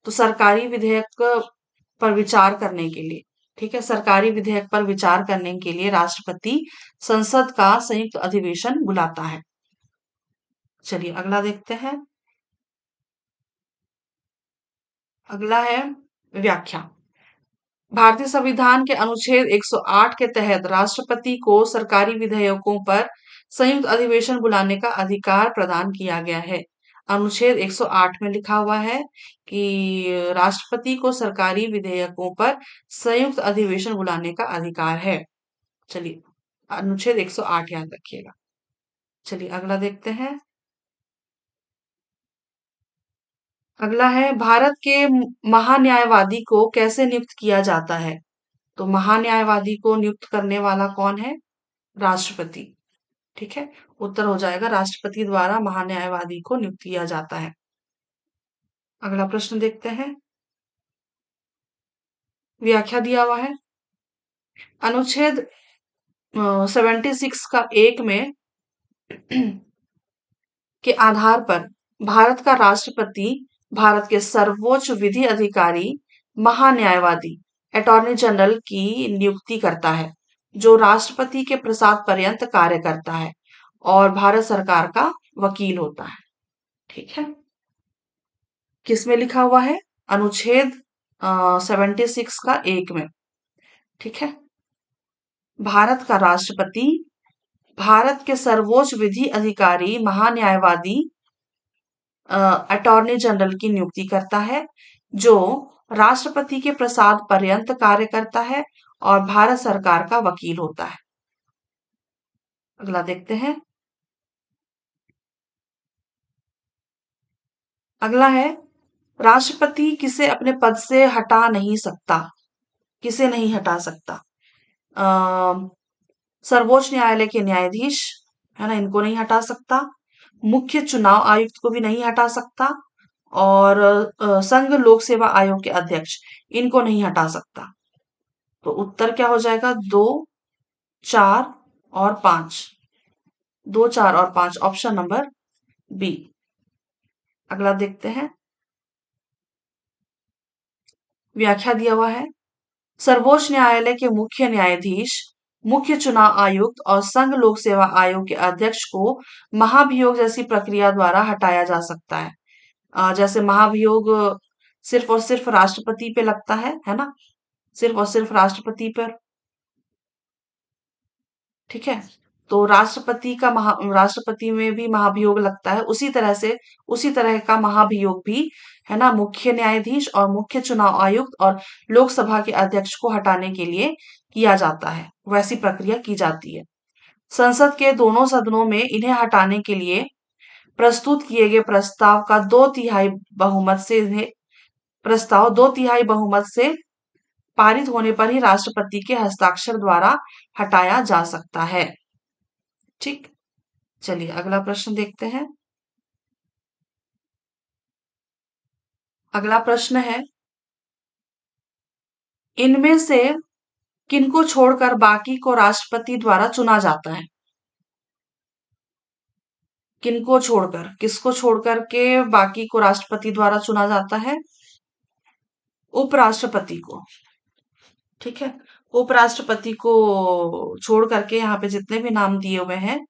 तो सरकारी विधेयक पर विचार करने के लिए, ठीक है, सरकारी विधेयक पर विचार करने के लिए राष्ट्रपति संसद का संयुक्त अधिवेशन बुलाता है। चलिए अगला देखते हैं। अगला है व्याख्या। भारतीय संविधान के अनुच्छेद 108 के तहत राष्ट्रपति को सरकारी विधेयकों पर संयुक्त अधिवेशन बुलाने का अधिकार प्रदान किया गया है। अनुच्छेद 108 में लिखा हुआ है कि राष्ट्रपति को सरकारी विधेयकों पर संयुक्त अधिवेशन बुलाने का अधिकार है। चलिए अनुच्छेद 108 याद रखिएगा। चलिए अगला देखते हैं। अगला है, भारत के महान्यायवादी को कैसे नियुक्त किया जाता है? तो महान्यायवादी को नियुक्त करने वाला कौन है? राष्ट्रपति। ठीक है, उत्तर हो जाएगा राष्ट्रपति द्वारा महान्यायवादी को नियुक्त किया जाता है। अगला प्रश्न देखते हैं। व्याख्या दिया हुआ है। अनुच्छेद 76 का 1 में के आधार पर भारत का राष्ट्रपति भारत के सर्वोच्च विधि अधिकारी महान्यायवादी अटॉर्नी जनरल की नियुक्ति करता है, जो राष्ट्रपति के प्रसाद पर्यंत कार्य करता है और भारत सरकार का वकील होता है। ठीक है, किसमें लिखा हुआ है? अनुच्छेद 76 का 1 में। ठीक है, भारत का राष्ट्रपति भारत के सर्वोच्च विधि अधिकारी महान्यायवादी अटॉर्नी जनरल की नियुक्ति करता है, जो राष्ट्रपति के प्रसाद पर्यंत कार्य करता है और भारत सरकार का वकील होता है। अगला देखते हैं। अगला है, राष्ट्रपति किसे अपने पद से हटा नहीं सकता। किसे नहीं हटा सकता? अ, सर्वोच्च न्यायालय के न्यायाधीश, है ना, इनको नहीं हटा सकता। मुख्य चुनाव आयुक्त को भी नहीं हटा सकता। और संघ लोक सेवा आयोग के अध्यक्ष, इनको नहीं हटा सकता। तो उत्तर क्या हो जाएगा? 2, 4 और 5। 2, 4 और 5, ऑप्शन नंबर बी। अगला देखते हैं। व्याख्या दिया हुआ है, सर्वोच्च न्यायालय के मुख्य न्यायाधीश, मुख्य चुनाव आयुक्त और संघ लोक सेवा आयोग के अध्यक्ष को महाभियोग जैसी प्रक्रिया द्वारा हटाया जा सकता है। जैसे महाभियोग सिर्फ और सिर्फ राष्ट्रपति पे लगता है ना, सिर्फ और सिर्फ राष्ट्रपति पर। ठीक है, तो राष्ट्रपति में भी महाभियोग लगता है, उसी तरह का महाभियोग भी, है ना, मुख्य न्यायाधीश और मुख्य चुनाव आयुक्त और लोकसभा के अध्यक्ष को हटाने के लिए किया जाता है। वैसी प्रक्रिया की जाती है। संसद के दोनों सदनों में इन्हें हटाने के लिए प्रस्तुत किए गए प्रस्ताव 2/3 बहुमत से पारित होने पर ही राष्ट्रपति के हस्ताक्षर द्वारा हटाया जा सकता है। ठीक, चलिए अगला प्रश्न देखते हैं। अगला प्रश्न है, इनमें से किनको छोड़कर बाकी को राष्ट्रपति द्वारा चुना जाता है? किसको छोड़कर के बाकी को राष्ट्रपति द्वारा चुना जाता है? उपराष्ट्रपति को। ठीक है, उपराष्ट्रपति को छोड़ करके यहाँ पे जितने भी नाम दिए हुए हैं,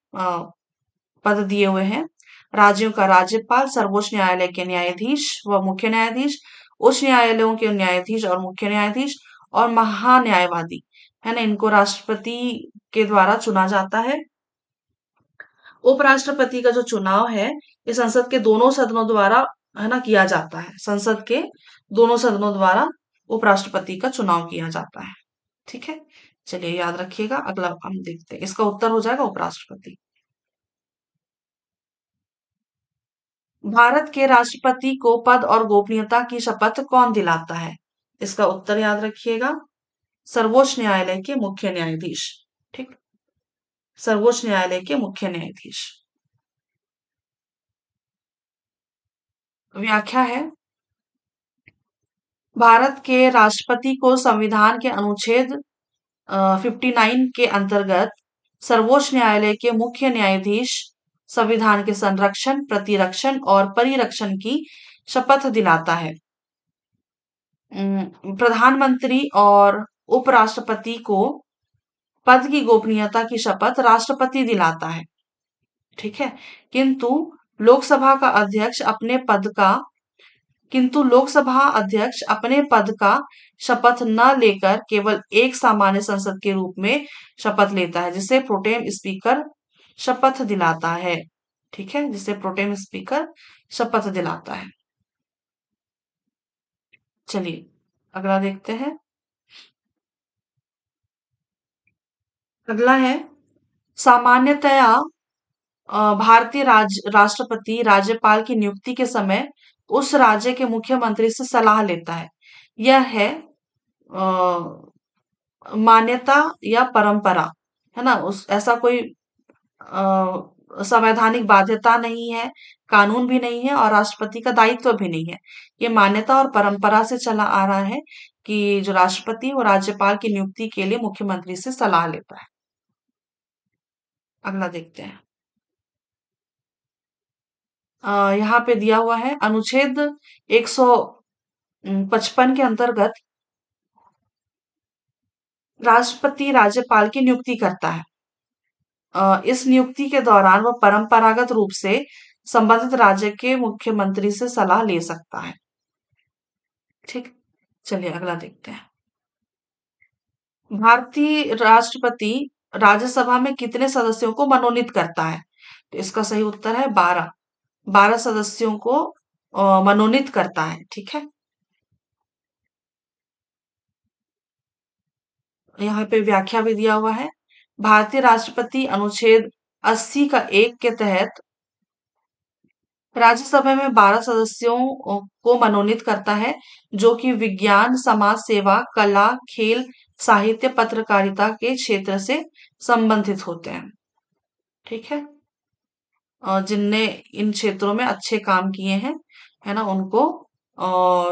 पद दिए हुए हैं, राज्यों का राज्यपाल, सर्वोच्च न्यायालय के न्यायाधीश व मुख्य न्यायाधीश, उच्च न्यायालयों के न्यायाधीश और मुख्य न्यायाधीश और महान्यायवादी, है ना, इनको राष्ट्रपति के द्वारा चुना जाता है। उपराष्ट्रपति का जो चुनाव है, ये संसद के दोनों सदनों द्वारा, है ना, किया जाता है। संसद के दोनों सदनों द्वारा उपराष्ट्रपति का चुनाव किया जाता है। ठीक है, चलिए याद रखिएगा। अगला हम देखते हैं, इसका उत्तर हो जाएगा उपराष्ट्रपति। भारत के राष्ट्रपति को पद और गोपनीयता की शपथ कौन दिलाता है? इसका उत्तर याद रखिएगा, सर्वोच्च न्यायालय के मुख्य न्यायाधीश। ठीक, सर्वोच्च न्यायालय के मुख्य न्यायाधीश। व्याख्या है, भारत के राष्ट्रपति को संविधान के अनुच्छेद 59 के अंतर्गत सर्वोच्च न्यायालय के मुख्य न्यायाधीश संविधान के संरक्षण, प्रतिरक्षण और परिरक्षण की शपथ दिलाता है। प्रधानमंत्री और उपराष्ट्रपति को पद की गोपनीयता की शपथ राष्ट्रपति दिलाता है। ठीक है, किंतु लोकसभा का अध्यक्ष अपने पद का किंतु लोकसभा अध्यक्ष अपने पद का शपथ न लेकर केवल एक सामान्य संसद के रूप में शपथ लेता है, जिसे प्रोटेम स्पीकर शपथ दिलाता है। ठीक है, जिसे प्रोटेम स्पीकर शपथ दिलाता है। चलिए अगला देखते हैं। अगला है, सामान्यतया भारतीय राष्ट्रपति राज्यपाल की नियुक्ति के समय उस राज्य के मुख्यमंत्री से सलाह लेता है। यह है मान्यता या परंपरा, है ना, उस ऐसा कोई संवैधानिक बाध्यता नहीं है, कानून भी नहीं है और राष्ट्रपति का दायित्व भी नहीं है। ये मान्यता और परंपरा से चला आ रहा है कि जो राष्ट्रपति वो राज्यपाल की नियुक्ति के लिए मुख्यमंत्री से सलाह लेता है। अगला देखते हैं। यहाँ पे दिया हुआ है, अनुच्छेद 155 के अंतर्गत राष्ट्रपति राज्यपाल की नियुक्ति करता है। इस नियुक्ति के दौरान वह परंपरागत रूप से संबंधित राज्य के मुख्यमंत्री से सलाह ले सकता है। ठीक, चलिए अगला देखते हैं। भारतीय राष्ट्रपति राज्यसभा में कितने सदस्यों को मनोनीत करता है? तो इसका सही उत्तर है 12। 12 सदस्यों को मनोनीत करता है। ठीक है। यहाँ पे व्याख्या भी दिया हुआ है। भारतीय राष्ट्रपति अनुच्छेद 80 का 1 के तहत राज्यसभा में 12 सदस्यों को मनोनीत करता है, जो कि विज्ञान, समाज सेवा, कला, खेल, साहित्य, पत्रकारिता के क्षेत्र से संबंधित होते हैं। ठीक है। जिनने इन क्षेत्रों में अच्छे काम किए हैं, है ना, उनको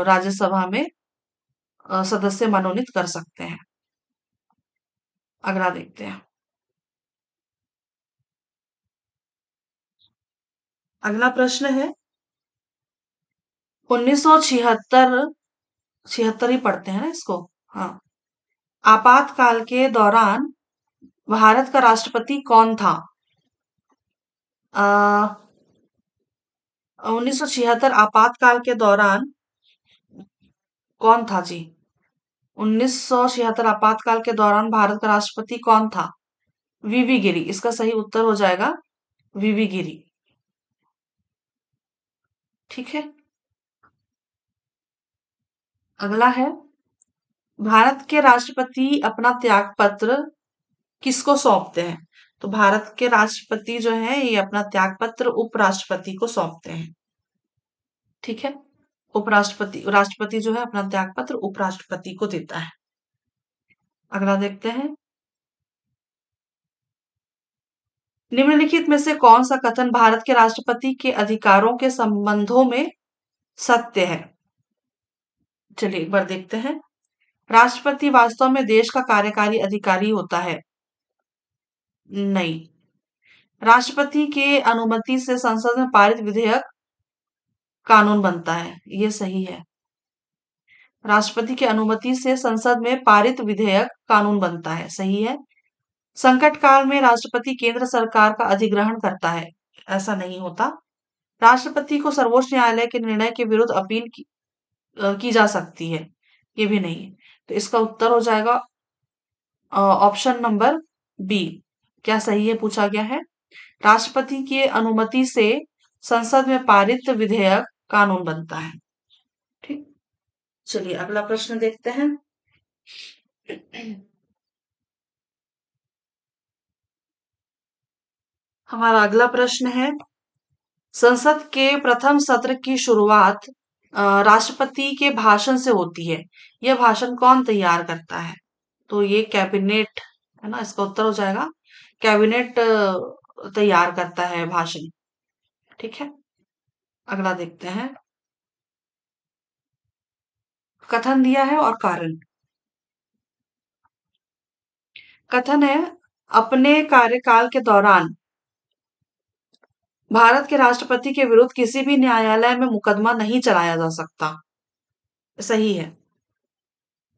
राज्यसभा में सदस्य मनोनीत कर सकते हैं। अगला देखते हैं। अगला प्रश्न है 1976, 76 ही पढ़ते हैं ना इसको। हाँ। आपातकाल के दौरान भारत का राष्ट्रपति कौन था? 1976 आपातकाल के दौरान कौन था जी? 1976 आपातकाल के दौरान भारत का राष्ट्रपति कौन था? वीवी गिरी। इसका सही उत्तर हो जाएगा वीवी गिरी। ठीक है। अगला है, भारत के राष्ट्रपति अपना त्याग पत्र किसको सौंपते हैं? तो भारत के राष्ट्रपति जो है ये अपना त्याग पत्र उपराष्ट्रपति को सौंपते हैं। ठीक है। उपराष्ट्रपति राष्ट्रपति जो है अपना त्याग पत्र उपराष्ट्रपति को देता है। अगला देखते हैं। निम्नलिखित में से कौन सा कथन भारत के राष्ट्रपति के अधिकारों के संबंधों में सत्य है? चलिए एक बार देखते हैं। राष्ट्रपति वास्तव में देश का कार्यकारी अधिकारी होता है? नहीं। राष्ट्रपति के अनुमति से संसद में पारित विधेयक कानून बनता है? ये सही है। राष्ट्रपति की अनुमति से संसद में पारित विधेयक कानून बनता है? सही है। संकट काल में राष्ट्रपति केंद्र सरकार का अधिग्रहण करता है? ऐसा नहीं होता। राष्ट्रपति को सर्वोच्च न्यायालय के निर्णय के विरुद्ध अपील की जा सकती है? ये भी नहीं है। तो इसका उत्तर हो जाएगा ऑप्शन नंबर बी। क्या सही है पूछा गया है? राष्ट्रपति की अनुमति से संसद में पारित विधेयक कानून बनता है। ठीक। चलिए अगला प्रश्न देखते हैं। हमारा अगला प्रश्न है, संसद के प्रथम सत्र की शुरुआत राष्ट्रपति के भाषण से होती है। यह भाषण कौन तैयार करता है? तो ये कैबिनेट, है ना, इसका उत्तर हो जाएगा कैबिनेट तैयार करता है भाषण। ठीक है। अगला देखते हैं। कथन दिया है और कारण। कथन है, अपने कार्यकाल के दौरान भारत के राष्ट्रपति के विरुद्ध किसी भी न्यायालय में मुकदमा नहीं चलाया जा सकता। सही है।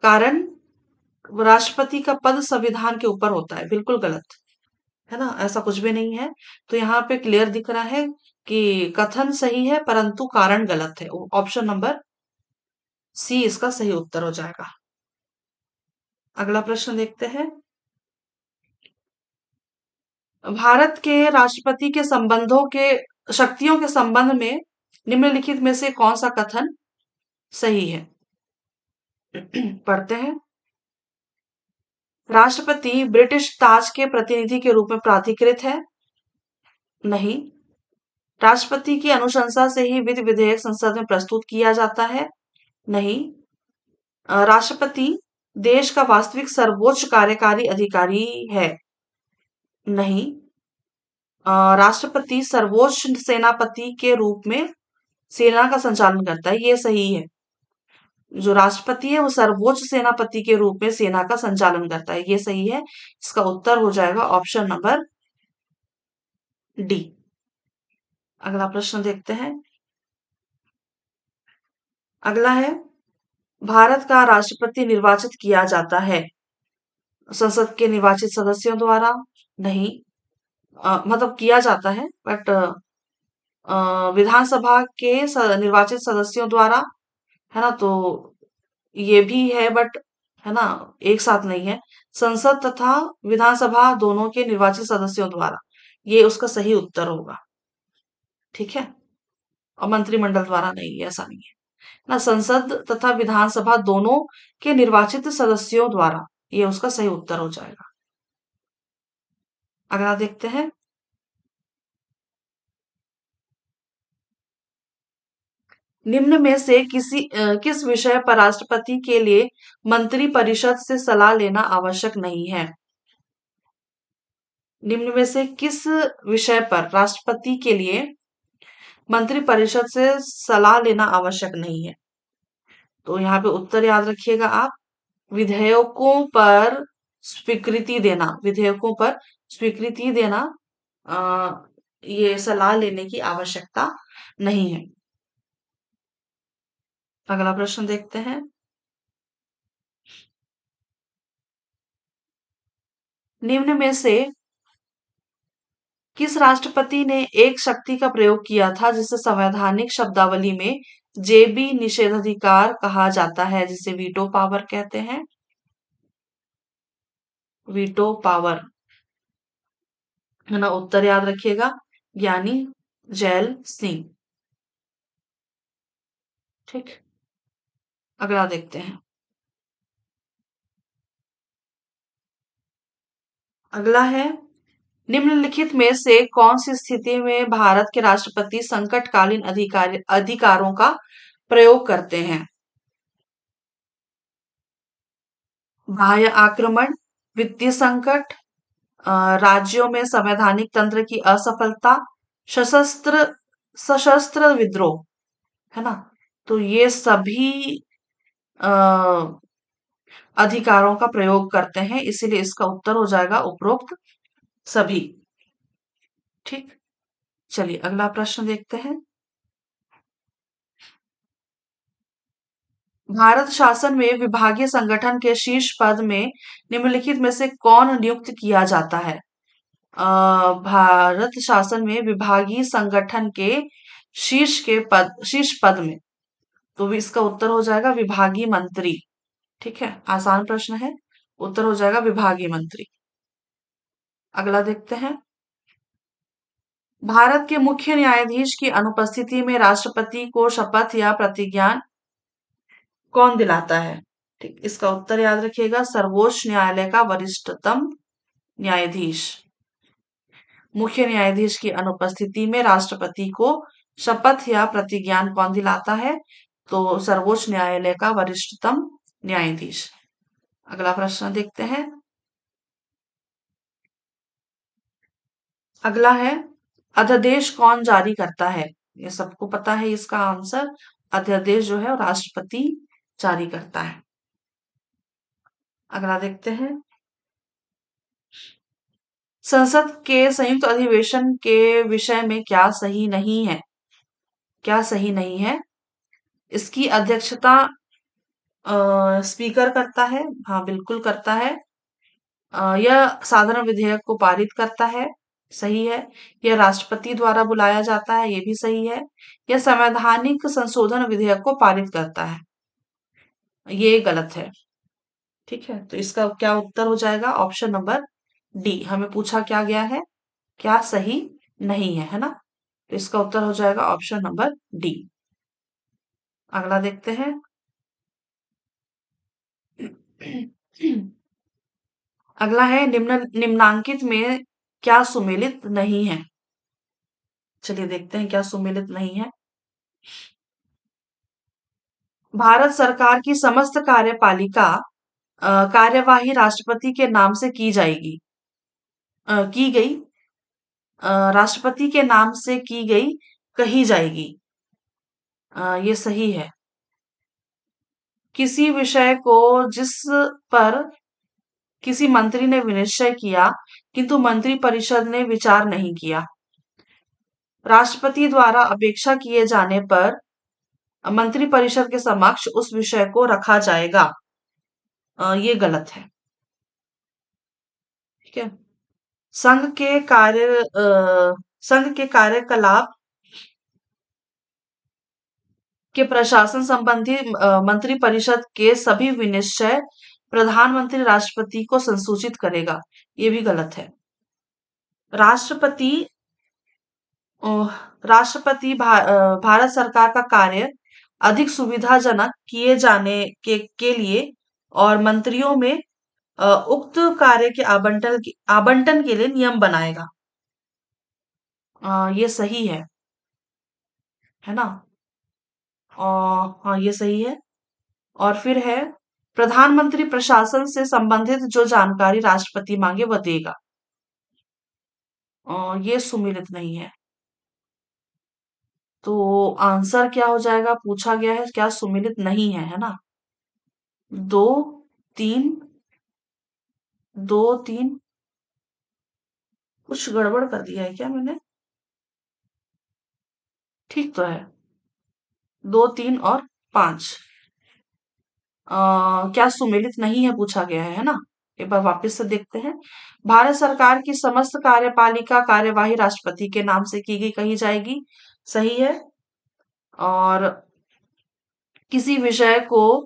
कारण, राष्ट्रपति का पद संविधान के ऊपर होता है। बिल्कुल गलत, है ना, ऐसा कुछ भी नहीं है। तो यहाँ पे क्लियर दिख रहा है कि कथन सही है परंतु कारण गलत है। ऑप्शन नंबर सी इसका सही उत्तर हो जाएगा। अगला प्रश्न देखते हैं। भारत के राष्ट्रपति के संबंधों के शक्तियों के संबंध में निम्नलिखित में से कौन सा कथन सही है? पढ़ते हैं। राष्ट्रपति ब्रिटिश ताज के प्रतिनिधि के रूप में प्राधिकृत है? नहीं। राष्ट्रपति की अनुशंसा से ही विधि विधेयक संसद में प्रस्तुत किया जाता है? नहीं। राष्ट्रपति देश का वास्तविक सर्वोच्च कार्यकारी अधिकारी है? नहीं। राष्ट्रपति सर्वोच्च सेनापति के रूप में सेना का संचालन करता है? ये सही है। जो राष्ट्रपति है वो सर्वोच्च सेनापति के रूप में सेना का संचालन करता है? ये सही है। इसका उत्तर हो जाएगा ऑप्शन नंबर डी। अगला प्रश्न देखते हैं। अगला है, भारत का राष्ट्रपति निर्वाचित किया जाता है संसद के निर्वाचित सदस्यों द्वारा? नहीं। मतलब किया जाता है बट विधानसभा के निर्वाचित सदस्यों द्वारा, है ना, तो ये भी है बट, है ना, एक साथ नहीं है। संसद तथा विधानसभा दोनों के निर्वाचित सदस्यों द्वारा, ये उसका सही उत्तर होगा। ठीक है, और मंत्रिमंडल द्वारा नहीं है, ऐसा नहीं है ना। संसद तथा विधानसभा दोनों के निर्वाचित सदस्यों द्वारा, ये उसका सही उत्तर हो जाएगा। अगला देखते हैं। निम्न में से किस विषय पर राष्ट्रपति के लिए मंत्रिपरिषद से सलाह लेना आवश्यक नहीं है? निम्न में से किस विषय पर राष्ट्रपति के लिए मंत्रिपरिषद से सलाह लेना आवश्यक नहीं है? तो यहाँ पे उत्तर याद रखिएगा आप। विधेयकों पर स्वीकृति देना, विधेयकों पर स्वीकृति देना, अ, ये सलाह लेने की आवश्यकता नहीं है। अगला प्रश्न देखते हैं। निम्न में से किस राष्ट्रपति ने एक शक्ति का प्रयोग किया था जिसे संवैधानिक शब्दावली में जेबी निषेधाधिकार कहा जाता है, जिसे वीटो पावर कहते हैं? वीटो पावर, है ना। उत्तर याद रखिएगा, ज्ञानी जैल सिंह। ठीक, अगला देखते हैं। अगला है, निम्नलिखित में से कौन सी स्थिति में भारत के राष्ट्रपति संकटकालीन अधिकारों का प्रयोग करते हैं? बाह्य आक्रमण, वित्तीय संकट, राज्यों में संवैधानिक तंत्र की असफलता, सशस्त्र सशस्त्र विद्रोह, है ना। तो ये सभी अ, अधिकारों का प्रयोग करते हैं, इसीलिए इसका उत्तर हो जाएगा उपरोक्त सभी। ठीक, चलिए अगला प्रश्न देखते हैं। भारत शासन में विभागीय संगठन के शीर्ष पद में निम्नलिखित में से कौन नियुक्त किया जाता है? भारत शासन में विभागीय संगठन के शीर्ष पद में, तो भी इसका उत्तर हो जाएगा विभागीय मंत्री। ठीक है, आसान प्रश्न है, उत्तर हो जाएगा विभागीय मंत्री। अगला देखते हैं। भारत के मुख्य न्यायाधीश की अनुपस्थिति में राष्ट्रपति को शपथ या प्रतिज्ञा कौन दिलाता है? ठीक, इसका उत्तर याद रखिएगा, सर्वोच्च न्यायालय का वरिष्ठतम न्यायाधीश। मुख्य न्यायाधीश की अनुपस्थिति में राष्ट्रपति को शपथ या प्रतिज्ञान कौन दिलाता है? तो सर्वोच्च न्यायालय का वरिष्ठतम न्यायाधीश। अगला प्रश्न देखते हैं। अगला है, अध्यादेश कौन जारी करता है? ये सबको पता है इसका आंसर। अध्यादेश जो है वो राष्ट्रपति जारी करता है। अगला देखते हैं। संसद के संयुक्त अधिवेशन के विषय में क्या सही नहीं है? क्या सही नहीं है? इसकी अध्यक्षता स्पीकर करता है। हाँ, बिल्कुल करता है। यह साधारण विधेयक को पारित करता है, सही है। यह राष्ट्रपति द्वारा बुलाया जाता है, ये भी सही है। यह संवैधानिक संशोधन विधेयक को पारित करता है, ये गलत है। ठीक है, तो इसका क्या उत्तर हो जाएगा? Option number D. हमें पूछा क्या गया है, क्या सही नहीं है ना। तो इसका उत्तर हो जाएगा ऑप्शन नंबर डी। अगला देखते हैं। अगला है, निम्नांकित में क्या सुमेलित नहीं है? चलिए देखते हैं क्या सुमेलित नहीं है। भारत सरकार की समस्त कार्यपालिका कार्यवाही राष्ट्रपति के नाम से की जाएगी, की गई, राष्ट्रपति के नाम से की गई, कही जाएगी, ये सही है। किसी विषय को जिस पर किसी मंत्री ने विनिश्चय किया किंतु मंत्रिपरिषद ने विचार नहीं किया, राष्ट्रपति द्वारा अपेक्षा किए जाने पर मंत्रिपरिषद के समक्ष उस विषय को रखा जाएगा, ये गलत है। ठीक है। संघ के संघ के कार्यकलाप के प्रशासन संबंधी मंत्रिपरिषद के सभी विनिश्चय प्रधानमंत्री राष्ट्रपति को संसूचित करेगा, ये भी गलत है। राष्ट्रपति भारत सरकार का कार्य अधिक सुविधाजनक किए जाने के लिए और मंत्रियों में उक्त कार्य के आवंटन के लिए नियम बनाएगा। ये सही है ना? हाँ, ये सही है। और फिर है, प्रधानमंत्री प्रशासन से संबंधित जो जानकारी राष्ट्रपति मांगे वह देगा। ये सुमेलित नहीं है। तो आंसर क्या हो जाएगा? पूछा गया है क्या सुमेलित नहीं है ना? दो तीन, दो तीन, कुछ गड़बड़ कर दिया है क्या मैंने? ठीक तो है। दो, तीन और पांच क्या सुमेलित नहीं है पूछा गया है ना? एक बार वापस से देखते हैं। भारत सरकार की समस्त कार्यपालिका कार्यवाही राष्ट्रपति के नाम से की गई कही जाएगी, सही है। और किसी विषय को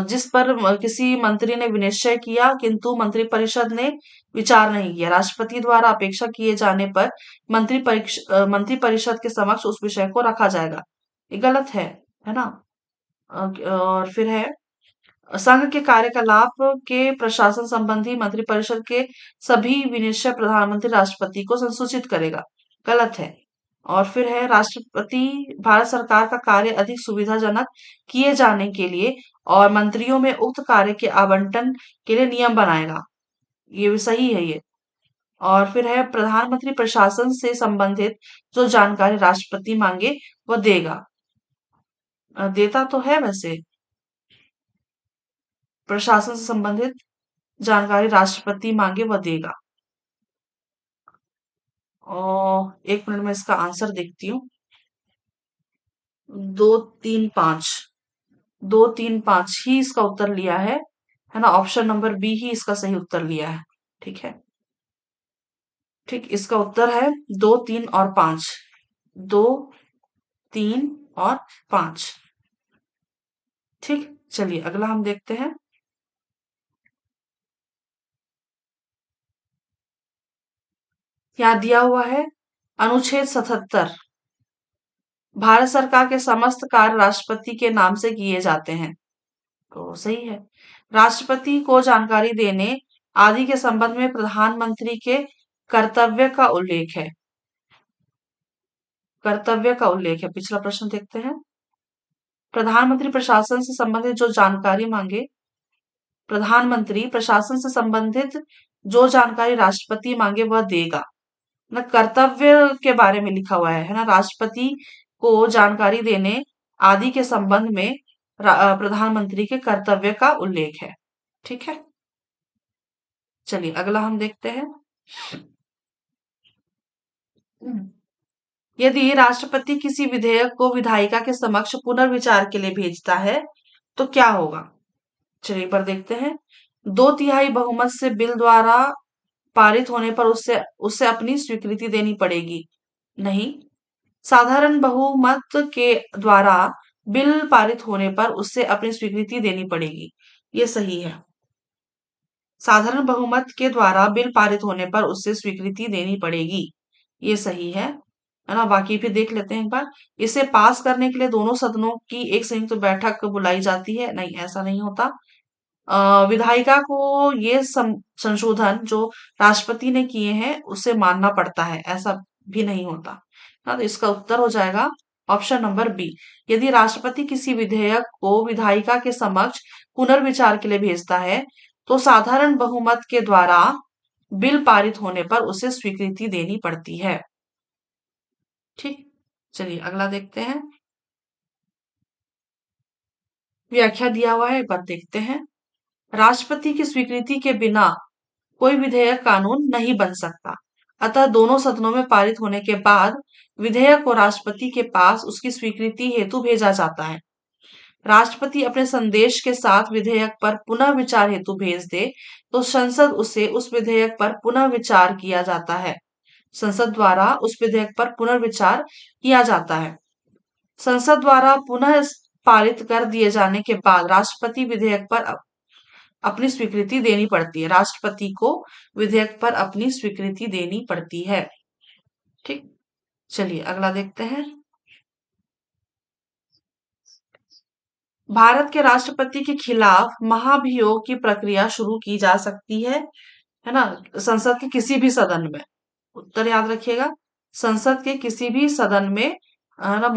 जिस पर किसी मंत्री ने विनिश्चय किया किंतु मंत्रिपरिषद ने विचार नहीं किया, राष्ट्रपति द्वारा अपेक्षा किए जाने पर मंत्रिपरिषद के समक्ष उस विषय को रखा जाएगा, ये गलत है ना? और फिर है, संघ के कार्यकलाप के प्रशासन संबंधी मंत्रिपरिषद के सभी विनिश्चय प्रधानमंत्री राष्ट्रपति को संसूचित करेगा, गलत है। और फिर है, राष्ट्रपति भारत सरकार का कार्य अधिक सुविधाजनक किए जाने के लिए और मंत्रियों में उक्त कार्य के आवंटन के लिए नियम बनाएगा, ये भी सही है ये। और फिर है, प्रधानमंत्री प्रशासन से संबंधित जो जानकारी राष्ट्रपति मांगे वह देगा। देता तो है वैसे, प्रशासन से संबंधित जानकारी राष्ट्रपति मांगे वह देगा। और एक मिनट में इसका आंसर देखती हूँ। दो तीन पांच, दो तीन पांच ही इसका उत्तर लिया है ना? ऑप्शन नंबर बी ही इसका सही उत्तर लिया है। ठीक है, ठीक, इसका उत्तर है दो, तीन और पांच। दो, तीन और पांच। ठीक, चलिए अगला हम देखते हैं। यहाँ दिया हुआ है अनुच्छेद 77, भारत सरकार के समस्त कार्य राष्ट्रपति के नाम से किए जाते हैं, तो सही है। राष्ट्रपति को जानकारी देने आदि के संबंध में प्रधानमंत्री के कर्तव्य का उल्लेख है, कर्तव्य का उल्लेख है। पिछला प्रश्न देखते हैं। प्रधानमंत्री प्रशासन से संबंधित जो जानकारी मांगे, प्रधानमंत्री प्रशासन से संबंधित जो जानकारी राष्ट्रपति मांगे वह देगा ना? कर्तव्य के बारे में लिखा हुआ है ना? राष्ट्रपति को जानकारी देने आदि के संबंध में प्रधानमंत्री के कर्तव्य का उल्लेख है। ठीक है, चलिए अगला हम देखते हैं। यदि राष्ट्रपति किसी विधेयक को विधायिका के समक्ष पुनर्विचार के लिए भेजता है तो क्या होगा? चलिए एक बार देखते हैं। दो तिहाई बहुमत से बिल द्वारा पारित होने पर उससे उससे अपनी स्वीकृति देनी पड़ेगी, नहीं। साधारण बहुमत के द्वारा बिल पारित होने पर उससे अपनी स्वीकृति देनी पड़ेगी, ये सही है। साधारण बहुमत के द्वारा बिल पारित होने पर उससे स्वीकृति देनी पड़ेगी, ये सही है ना? बाकी फिर देख लेते हैं एक बार। इसे पास करने के लिए दोनों सदनों की एक संयुक्त बैठक बुलाई जाती है, नहीं, ऐसा नहीं होता। विधायिका को ये संशोधन जो राष्ट्रपति ने किए हैं उसे मानना पड़ता है, ऐसा भी नहीं होता ना? तो इसका उत्तर हो जाएगा ऑप्शन नंबर बी। यदि राष्ट्रपति किसी विधेयक को विधायिका के समक्ष पुनर्विचार के लिए भेजता है तो साधारण बहुमत के द्वारा बिल पारित होने पर उसे स्वीकृति देनी पड़ती है। ठीक, चलिए अगला देखते हैं। व्याख्या दिया हुआ है, एक बार देखते हैं। राष्ट्रपति की स्वीकृति के बिना कोई विधेयक कानून नहीं बन सकता, अतः दोनों सदनों में पारित होने के बाद विधेयक को राष्ट्रपति के पास उसकी स्वीकृति हेतु भेजा जाता है। राष्ट्रपति अपने संदेश के साथ विधेयक पर पुनः विचार हेतु भेज दे तो संसद उसे उस विधेयक पर पुनः विचार किया जाता है। संसद द्वारा उस विधेयक पर पुनर्विचार किया जाता है। संसद द्वारा पुनः पारित कर दिए जाने के बाद राष्ट्रपति विधेयक पर अपनी स्वीकृति देनी पड़ती है, राष्ट्रपति को विधेयक पर अपनी स्वीकृति देनी पड़ती है। ठीक, चलिए अगला देखते हैं। भारत के राष्ट्रपति के खिलाफ महाभियोग की प्रक्रिया शुरू की जा सकती है ना, संसद के किसी भी सदन में। उत्तर याद रखिएगा, संसद के किसी भी सदन में है ना,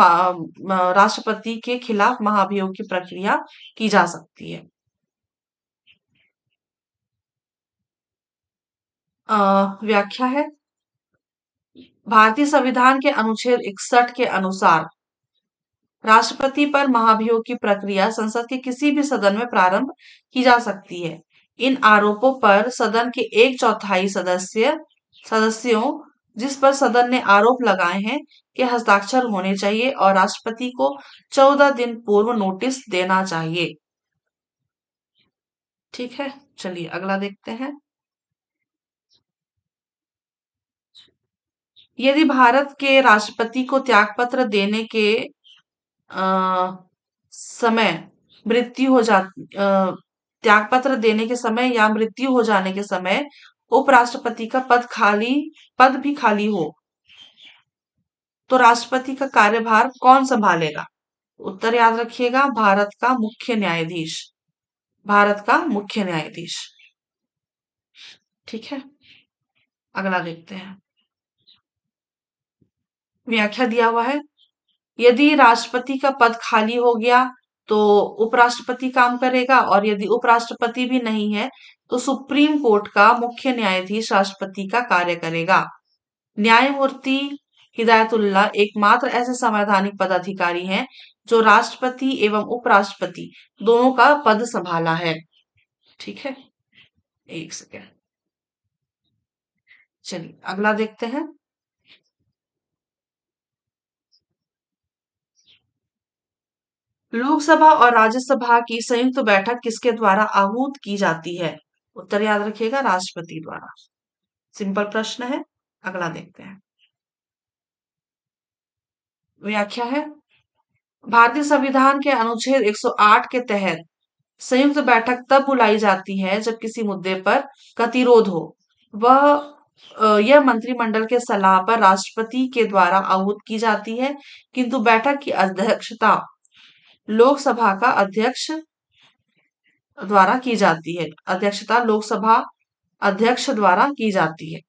राष्ट्रपति के खिलाफ महाभियोग की प्रक्रिया की जा सकती है। व्याख्या है, भारतीय संविधान के अनुच्छेद 61 के अनुसार राष्ट्रपति पर महाभियोग की प्रक्रिया संसद के किसी भी सदन में प्रारंभ की जा सकती है। इन आरोपों पर सदन के 1/4 सदस्यों जिस पर सदन ने आरोप लगाए हैं के हस्ताक्षर होने चाहिए और राष्ट्रपति को 14 दिन पूर्व नोटिस देना चाहिए। ठीक है, चलिए अगला देखते हैं। यदि भारत के राष्ट्रपति को त्यागपत्र देने के समय मृत्यु हो जा त्यागपत्र देने के समय या मृत्यु हो जाने के समय उपराष्ट्रपति का पद भी खाली हो तो राष्ट्रपति का कार्यभार कौन संभालेगा? उत्तर याद रखिएगा, भारत का मुख्य न्यायाधीश। भारत का मुख्य न्यायाधीश। ठीक है, अगला देखते हैं। व्याख्या दिया हुआ है, यदि राष्ट्रपति का पद खाली हो गया तो उपराष्ट्रपति काम करेगा और यदि उपराष्ट्रपति भी नहीं है तो सुप्रीम कोर्ट का मुख्य न्यायाधीश राष्ट्रपति का कार्य करेगा। न्यायमूर्ति हिदायतुल्लाह एकमात्र ऐसे संवैधानिक पदाधिकारी हैं जो राष्ट्रपति एवं उपराष्ट्रपति दोनों का पद संभाला है। ठीक है, एक सेकेंड, चलिए अगला देखते हैं। लोकसभा और राज्यसभा की संयुक्त बैठक किसके द्वारा आहूत की जाती है? उत्तर याद रखिएगा, राष्ट्रपति द्वारा। सिंपल प्रश्न है, अगला देखते हैं। व्याख्या है, भारतीय संविधान के अनुच्छेद 108 के तहत संयुक्त बैठक तब बुलाई जाती है जब किसी मुद्दे पर गतिरोध हो। यह मंत्रिमंडल के सलाह पर राष्ट्रपति के द्वारा आहूत की जाती है, किंतु बैठक की अध्यक्षता लोकसभा का अध्यक्ष द्वारा की जाती है। अध्यक्षता लोकसभा अध्यक्ष द्वारा की जाती है।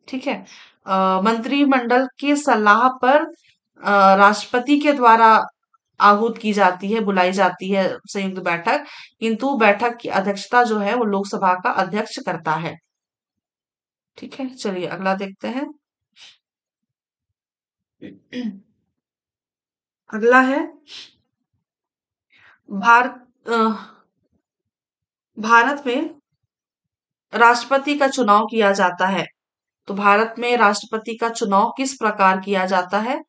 ठीक है, मंत्रिमंडल की सलाह पर राष्ट्रपति के द्वारा आहूत की जाती है, बुलाई जाती है संयुक्त बैठक, किंतु बैठक की अध्यक्षता जो है वो लोकसभा का अध्यक्ष करता है। ठीक है, चलिए अगला देखते हैं। अगला है, भारत भारत में राष्ट्रपति का चुनाव किया जाता है, तो भारत में राष्ट्रपति का चुनाव किस प्रकार किया जाता है?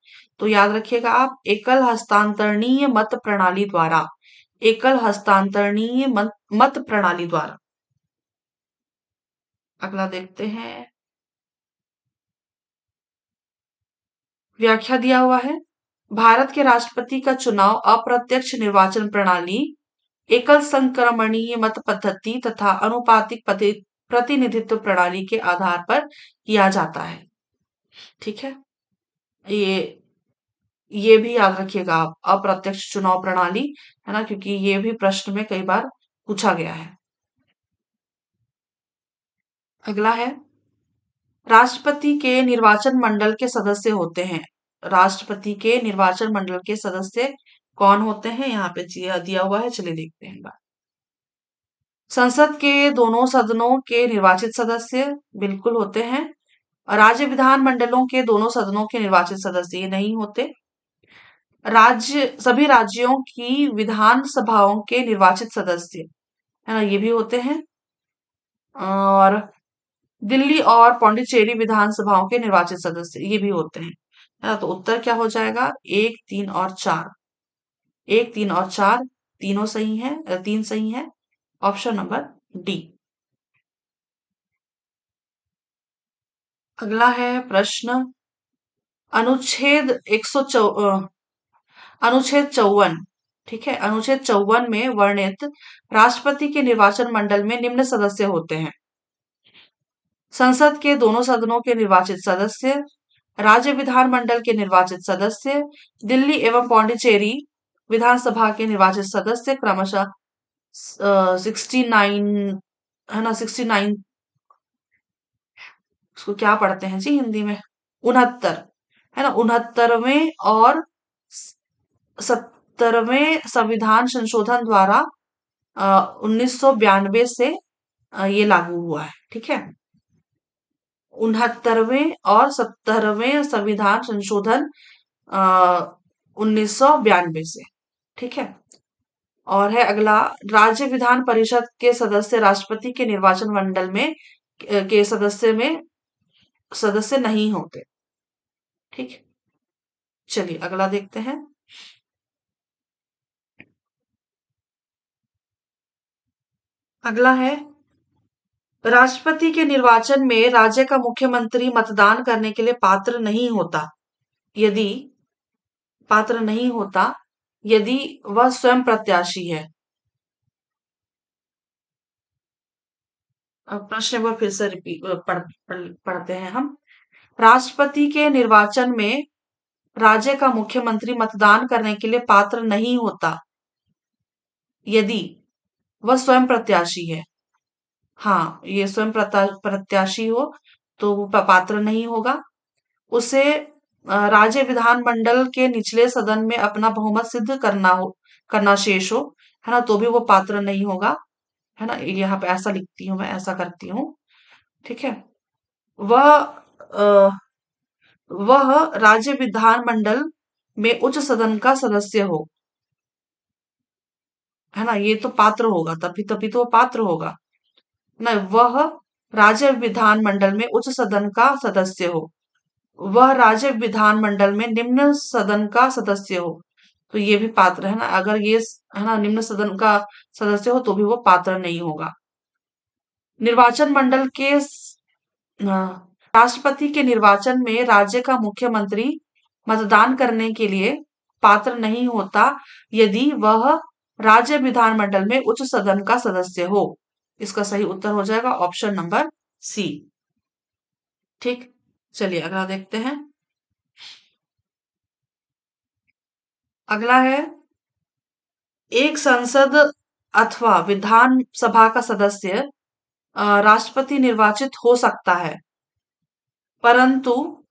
तो याद रखिएगा आप, एकल हस्तांतरणीय मत प्रणाली द्वारा। एकल हस्तांतरणीय मत प्रणाली द्वारा। अगला देखते हैं। व्याख्या दिया हुआ है, भारत के राष्ट्रपति का चुनाव अप्रत्यक्ष निर्वाचन प्रणाली, एकल संक्रमणीय मत पद्धति तथा अनुपातिक प्रतिनिधित्व प्रणाली के आधार पर किया जाता है। ठीक है, ये भी याद रखिएगा आप, अप्रत्यक्ष चुनाव प्रणाली, है ना, क्योंकि ये भी प्रश्न में कई बार पूछा गया है। अगला है, राष्ट्रपति के निर्वाचन मंडल के सदस्य होते हैं। राष्ट्रपति के निर्वाचन मंडल के सदस्य कौन होते हैं? यहाँ पे दिया हुआ है, चलिए देखते हैं। संसद के दोनों सदनों के निर्वाचित सदस्य बिल्कुल होते हैं। राज्य विधान मंडलों के दोनों सदनों के निर्वाचित सदस्य ये नहीं होते। सभी राज्यों की विधान सभाओं के निर्वाचित सदस्य, है ना, ये भी होते हैं। और दिल्ली और पौंडीचेरी विधानसभाओं के निर्वाचित सदस्य ये भी होते हैं, है ना। तो उत्तर क्या हो जाएगा? 1, 3 और 4। 1, 3 और 4 तीनों सही है, 3 सही है। Option number D. अगला है प्रश्न, अनुच्छेद 54 ठीक है। अनुच्छेद 54 में वर्णित राष्ट्रपति के निर्वाचन मंडल में निम्न सदस्य होते हैं: संसद के दोनों सदनों के निर्वाचित सदस्य, राज्य विधानमंडल के निर्वाचित सदस्य, दिल्ली एवं पौंडीचेरी विधानसभा के निर्वाचित सदस्य, क्रमशः 69, है ना, 69, उसको क्या पढ़ते हैं जी हिंदी में, 69, है ना, 69वें और 70वें संविधान संशोधन द्वारा 1992 से ये लागू हुआ है। ठीक है। 69वें और 70वें संविधान संशोधन 1992 से। ठीक है। और है अगला, राज्य विधान परिषद के सदस्य राष्ट्रपति के निर्वाचन मंडल में के सदस्य नहीं होते। ठीक है। चलिए अगला देखते हैं। अगला है, राष्ट्रपति के निर्वाचन में राज्य का मुख्यमंत्री मतदान करने के लिए यदि पात्र नहीं होता यदि वह स्वयं प्रत्याशी है। अब प्रश्न एक बार फिर से पढ़ते हैं हम। राष्ट्रपति के निर्वाचन में राज्य का मुख्यमंत्री मतदान करने के लिए पात्र नहीं होता यदि वह स्वयं प्रत्याशी है। हाँ, ये स्वयं प्रत्याशी हो तो वो पात्र नहीं होगा। उसे राज्य विधानमंडल के निचले सदन में अपना बहुमत सिद्ध करना शेष हो, है ना, तो भी वो पात्र नहीं होगा। है ना, यहाँ पे ऐसा लिखती हूँ, मैं ऐसा करती हूँ। ठीक है। वह अ, वह राज्य विधानमंडल में उच्च सदन का सदस्य हो, है ना, ये तो पात्र होगा, तभी तभी तो वो पात्र होगा ना। वह राज्य विधानमंडल में उच्च सदन का सदस्य हो, वह राज्य विधानमंडल में निम्न सदन का सदस्य हो, तो ये भी पात्र है ना। अगर ये है ना निम्न सदन का सदस्य हो तो भी वो पात्र नहीं होगा। निर्वाचन मंडल के राष्ट्रपति के निर्वाचन में राज्य का मुख्यमंत्री मतदान करने के लिए पात्र नहीं होता यदि वह राज्य विधानमंडल में उच्च सदन का सदस्य हो। इसका सही उत्तर हो जाएगा ऑप्शन नंबर सी। ठीक। चलिए अगला देखते हैं। अगला है, एक संसद अथवा विधानसभा का सदस्य राष्ट्रपति निर्वाचित हो सकता है, परंतु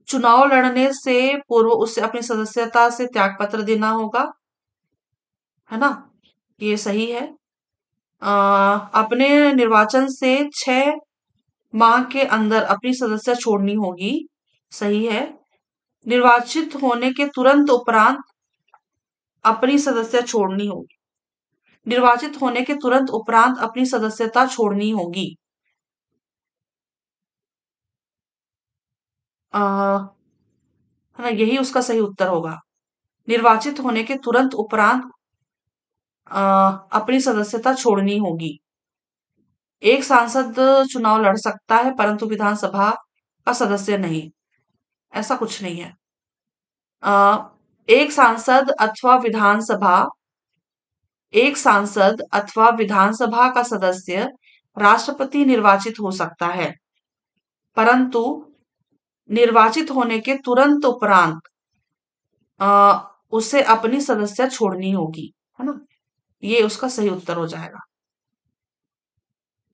चुनाव लड़ने से पूर्व उसे अपनी सदस्यता से त्यागपत्र देना होगा, है ना, ये सही है। अपने निर्वाचन से 6 माह के अंदर अपनी सदस्यता छोड़नी होगी, सही है। निर्वाचित होने के तुरंत उपरांत अपनी सदस्यता छोड़नी होगी, निर्वाचित होने के तुरंत उपरांत अपनी सदस्यता छोड़नी होगी। है ना, यही उसका सही उत्तर होगा। निर्वाचित होने के तुरंत उपरांत अपनी सदस्यता छोड़नी होगी। एक सांसद चुनाव लड़ सकता है परंतु विधानसभा का सदस्य नहीं, ऐसा कुछ नहीं है। अ, एक सांसद अथवा विधानसभा एक सांसद अथवा विधानसभा का सदस्य राष्ट्रपति निर्वाचित हो सकता है, परंतु निर्वाचित होने के तुरंत उपरांत अ, उसे अपनी सदस्यता छोड़नी होगी, है ना, ये उसका सही उत्तर हो जाएगा।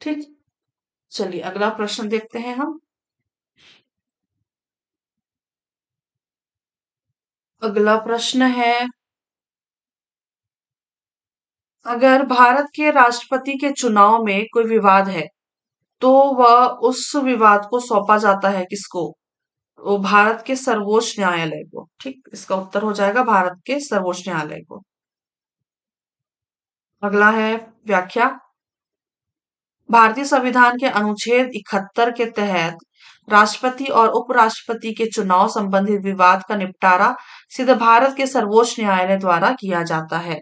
ठीक। चलिए अगला प्रश्न देखते हैं हम। अगला प्रश्न है, अगर भारत के राष्ट्रपति के चुनाव में कोई विवाद है तो वह उस विवाद को सौंपा जाता है किसको? वो भारत के सर्वोच्च न्यायालय को। ठीक, इसका उत्तर हो जाएगा भारत के सर्वोच्च न्यायालय को। अगला है व्याख्या। भारतीय संविधान के अनुच्छेद 71 के तहत राष्ट्रपति और उपराष्ट्रपति के चुनाव संबंधित विवाद का निपटारा सीधे भारत के सर्वोच्च न्यायालय द्वारा किया जाता है।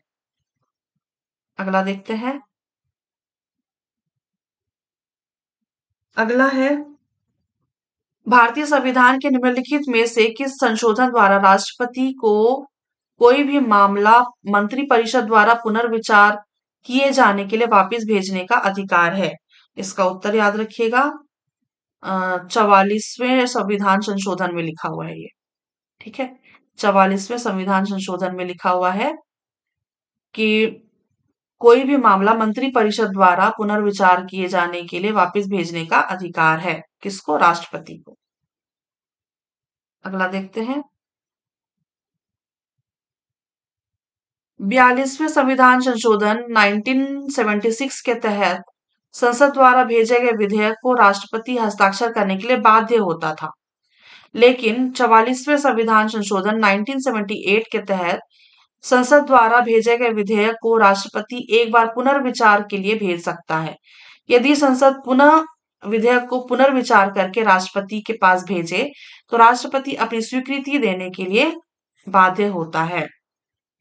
अगला देखते हैं। अगला है, भारतीय संविधान के निम्नलिखित में से किस संशोधन द्वारा राष्ट्रपति को कोई भी मामला मंत्रिपरिषद द्वारा पुनर्विचार किए जाने के लिए वापस भेजने का अधिकार है। इसका उत्तर याद रखिएगा, 44वें संविधान संशोधन में लिखा हुआ है ये। ठीक है, 44वें संविधान संशोधन में लिखा हुआ है कि कोई भी मामला मंत्रिपरिषद द्वारा पुनर्विचार किए जाने के लिए वापस भेजने का अधिकार है। किसको? राष्ट्रपति को। अगला देखते हैं, 42वें संविधान संशोधन 1976 के तहत संसद द्वारा भेजे गए विधेयक को राष्ट्रपति हस्ताक्षर करने के लिए बाध्य होता था। लेकिन 44वें संविधान संशोधन 1978 के तहत संसद द्वारा भेजे गए विधेयक को राष्ट्रपति एक बार पुनर्विचार के लिए भेज सकता है। यदि संसद पुनः विधेयक को पुनर्विचार करके राष्ट्रपति के पास भेजे तो राष्ट्रपति अपनी स्वीकृति देने के लिए बाध्य होता है।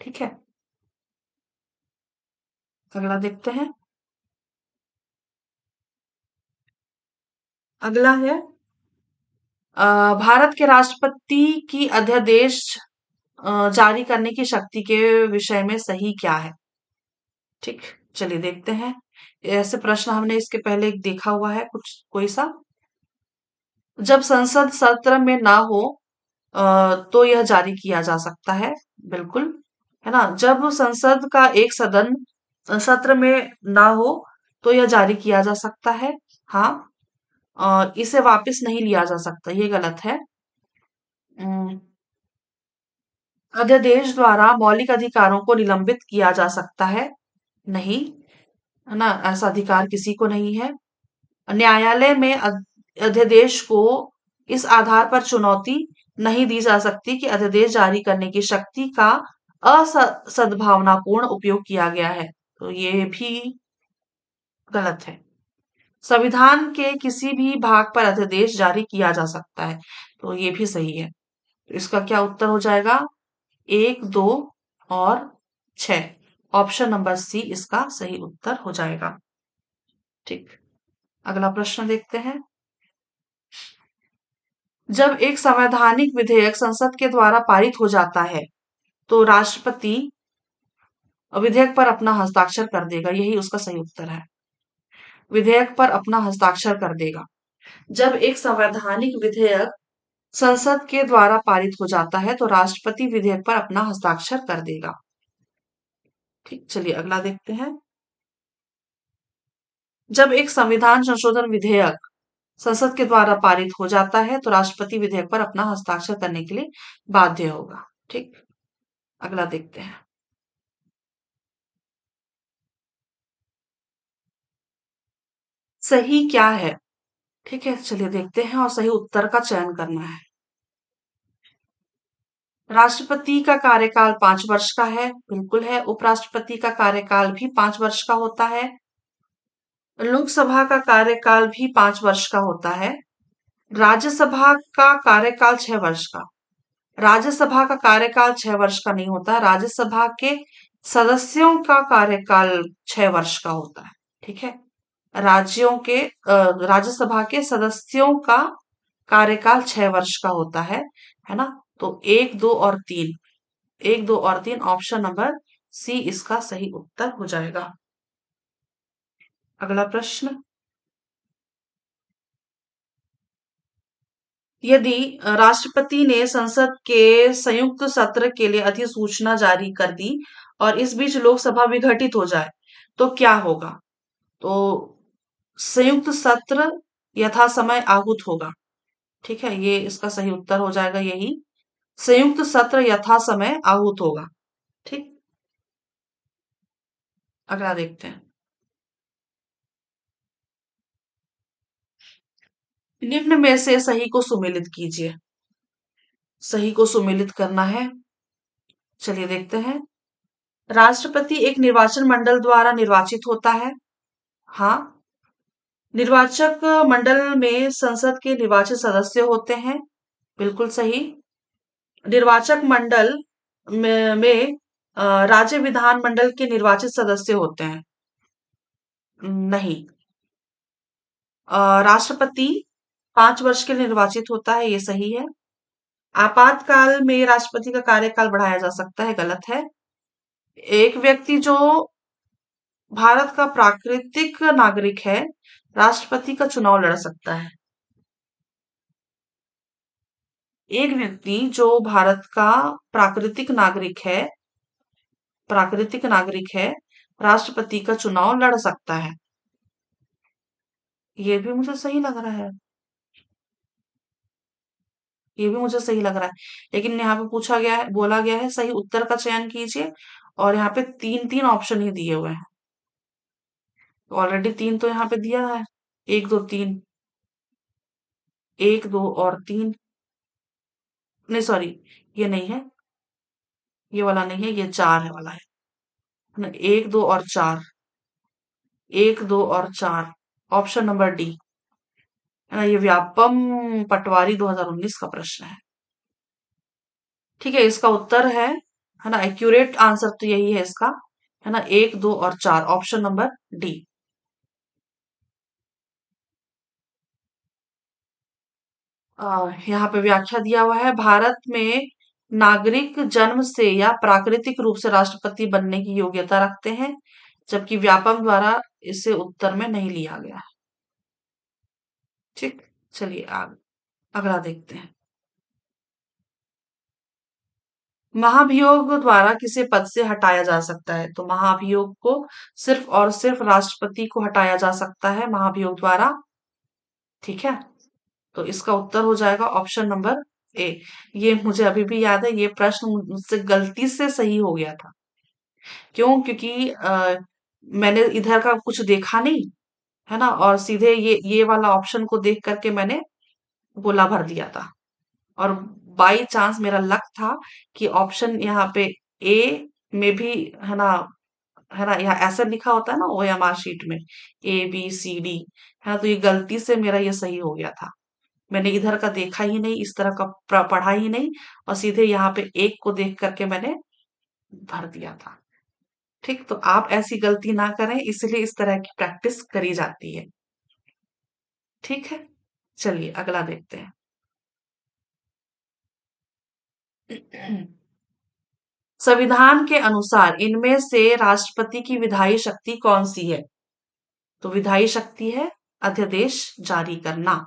ठीक है, अगला देखते हैं। अगला है, भारत के राष्ट्रपति की अध्यादेश जारी करने की शक्ति के विषय में सही क्या है? ठीक, चलिए देखते हैं। ऐसे प्रश्न हमने इसके पहले देखा हुआ है कुछ कोई सा। जब संसद सत्र में ना हो तो यह जारी किया जा सकता है, बिल्कुल, है ना। जब संसद का एक सदन सत्र में ना हो तो यह जारी किया जा सकता है। हाँ, इसे वापस नहीं लिया जा सकता, ये गलत है। अम, अध्यादेश द्वारा मौलिक अधिकारों को निलंबित किया जा सकता है, नहीं, है ना, ऐसा अधिकार किसी को नहीं है। न्यायालय में अध्यादेश को इस आधार पर चुनौती नहीं दी जा सकती कि अध्यादेश जारी करने की शक्ति का असद्भावनापूर्ण उपयोग किया गया है, तो ये भी गलत है। संविधान के किसी भी भाग पर अध्यादेश जारी किया जा सकता है, तो ये भी सही है। तो इसका क्या उत्तर हो जाएगा? 1, 2 और 6। ऑप्शन नंबर सी इसका सही उत्तर हो जाएगा। ठीक, अगला प्रश्न देखते हैं। जब एक संवैधानिक विधेयक संसद के द्वारा पारित हो जाता है तो राष्ट्रपति विधेयक पर अपना हस्ताक्षर कर देगा, यही उसका सही उत्तर है। विधेयक पर अपना हस्ताक्षर कर देगा। जब एक संवैधानिक विधेयक संसद के द्वारा पारित हो जाता है तो राष्ट्रपति विधेयक पर अपना हस्ताक्षर कर देगा। ठीक, चलिए अगला देखते हैं। जब एक संविधान संशोधन विधेयक संसद के द्वारा पारित हो जाता है तो राष्ट्रपति विधेयक पर अपना हस्ताक्षर करने के लिए बाध्य होगा। ठीक, अगला देखते हैं। सही क्या है? ठीक है, चलिए देखते हैं और सही उत्तर का चयन करना है। राष्ट्रपति का कार्यकाल 5 वर्ष का है, बिल्कुल है। उपराष्ट्रपति का कार्यकाल भी 5 वर्ष का होता है। लोकसभा का कार्यकाल भी 5 वर्ष का होता है। राज्यसभा का कार्यकाल 6 वर्ष का। राज्यसभा का कार्यकाल 6 वर्ष का नहीं होता। राज्यसभा के सदस्यों का कार्यकाल 6 वर्ष का होता है। ठीक है, राज्यसभा के सदस्यों का कार्यकाल 6 वर्ष का होता है ना। तो 1, 2 और 3, 1, 2 और 3, ऑप्शन नंबर सी इसका सही उत्तर हो जाएगा। अगला प्रश्न, यदि राष्ट्रपति ने संसद के संयुक्त सत्र के लिए अधिसूचना जारी कर दी और इस बीच लोकसभा विघटित हो जाए तो क्या होगा? तो संयुक्त सत्र यथा समय आहूत होगा। ठीक है, ये इसका सही उत्तर हो जाएगा, यही संयुक्त सत्र यथा समय आहूत होगा। ठीक, अगला देखते हैं। निम्न में से सही को सुमेलित कीजिए। सही को सुमेलित करना है, चलिए देखते हैं। राष्ट्रपति एक निर्वाचन मंडल द्वारा निर्वाचित होता है। हाँ, निर्वाचक मंडल में संसद के निर्वाचित सदस्य होते हैं, बिल्कुल सही। निर्वाचक मंडल में राज्य विधान मंडल के निर्वाचित सदस्य होते हैं, नहीं। राष्ट्रपति 5 वर्ष के लिए निर्वाचित होता है, ये सही है। आपातकाल में राष्ट्रपति का कार्यकाल बढ़ाया जा सकता है, गलत है। एक व्यक्ति जो भारत का प्राकृतिक नागरिक है, राष्ट्रपति का चुनाव लड़ सकता है। एक व्यक्ति जो भारत का प्राकृतिक नागरिक है, प्राकृतिक नागरिक है, राष्ट्रपति का चुनाव लड़ सकता है। ये भी मुझे सही लग रहा है। ये भी मुझे सही लग रहा है। लेकिन यहाँ पे पूछा गया है, बोला गया है सही उत्तर का चयन कीजिए, और यहाँ पे तीन तीन ऑप्शन ही दिए हुए हैं। ऑलरेडी तीन तो यहाँ पे दिया है, एक दो तीन, एक दो और तीन। नहीं सॉरी, ये नहीं है, ये वाला नहीं है, ये चार है वाला है ना, एक दो और चार, एक दो और चार, ऑप्शन नंबर डी है ना। ये व्यापम पटवारी 2019 का प्रश्न है। ठीक है, इसका उत्तर है ना, एक्यूरेट आंसर तो यही है इसका, है ना, एक दो और चार, ऑप्शन नंबर डी। यहाँ पे व्याख्या दिया हुआ है, भारत में नागरिक जन्म से या प्राकृतिक रूप से राष्ट्रपति बनने की योग्यता रखते हैं, जबकि व्यापम द्वारा इसे उत्तर में नहीं लिया गया है। ठीक, चलिए आगे अगला देखते हैं। महाभियोग द्वारा किसे पद से हटाया जा सकता है? तो महाभियोग को सिर्फ और सिर्फ राष्ट्रपति को हटाया जा सकता है महाभियोग द्वारा। ठीक है, तो इसका उत्तर हो जाएगा ऑप्शन नंबर ए। ये मुझे अभी भी याद है, ये प्रश्न मुझसे गलती से सही हो गया था। क्यों? क्योंकि मैंने इधर का कुछ देखा नहीं, है ना, और सीधे ये वाला ऑप्शन को देख करके मैंने गोला भर दिया था। और बाई चांस मेरा लक था कि ऑप्शन यहाँ पे ए में भी, है ना, है ना, यहाँ ऐसा लिखा होता है ना ओएमआर शीट में, ए बी सी डी, है ना, तो ये गलती से मेरा ये सही हो गया था। मैंने इधर का देखा ही नहीं, इस तरह का पढ़ा ही नहीं, और सीधे यहाँ पे एक को देख करके मैंने भर दिया था। ठीक, तो आप ऐसी गलती ना करें, इसलिए इस तरह की प्रैक्टिस करी जाती है। ठीक है, चलिए अगला देखते हैं। संविधान के अनुसार इनमें से राष्ट्रपति की विधायी शक्ति कौन सी है? तो विधायी शक्ति है अध्यादेश जारी करना।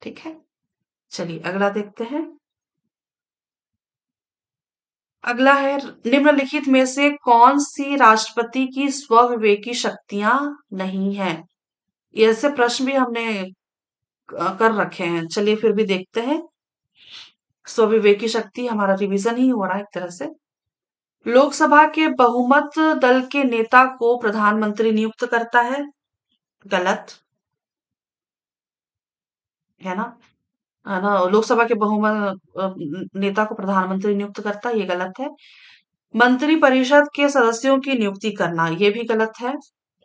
ठीक है, चलिए अगला देखते हैं। अगला है, निम्नलिखित में से कौन सी राष्ट्रपति की स्वविवेकी शक्तियां नहीं है? ऐसे प्रश्न भी हमने कर रखे हैं, चलिए फिर भी देखते हैं। स्वविवेकी शक्ति, हमारा रिवीजन ही हो रहा है एक तरह से। लोकसभा के बहुमत दल के नेता को प्रधानमंत्री नियुक्त करता है, गलत है ना, लोकसभा के बहुमत नेता को प्रधानमंत्री नियुक्त करता है, ये गलत है। मंत्री परिषद के सदस्यों की नियुक्ति करना, ये भी गलत है।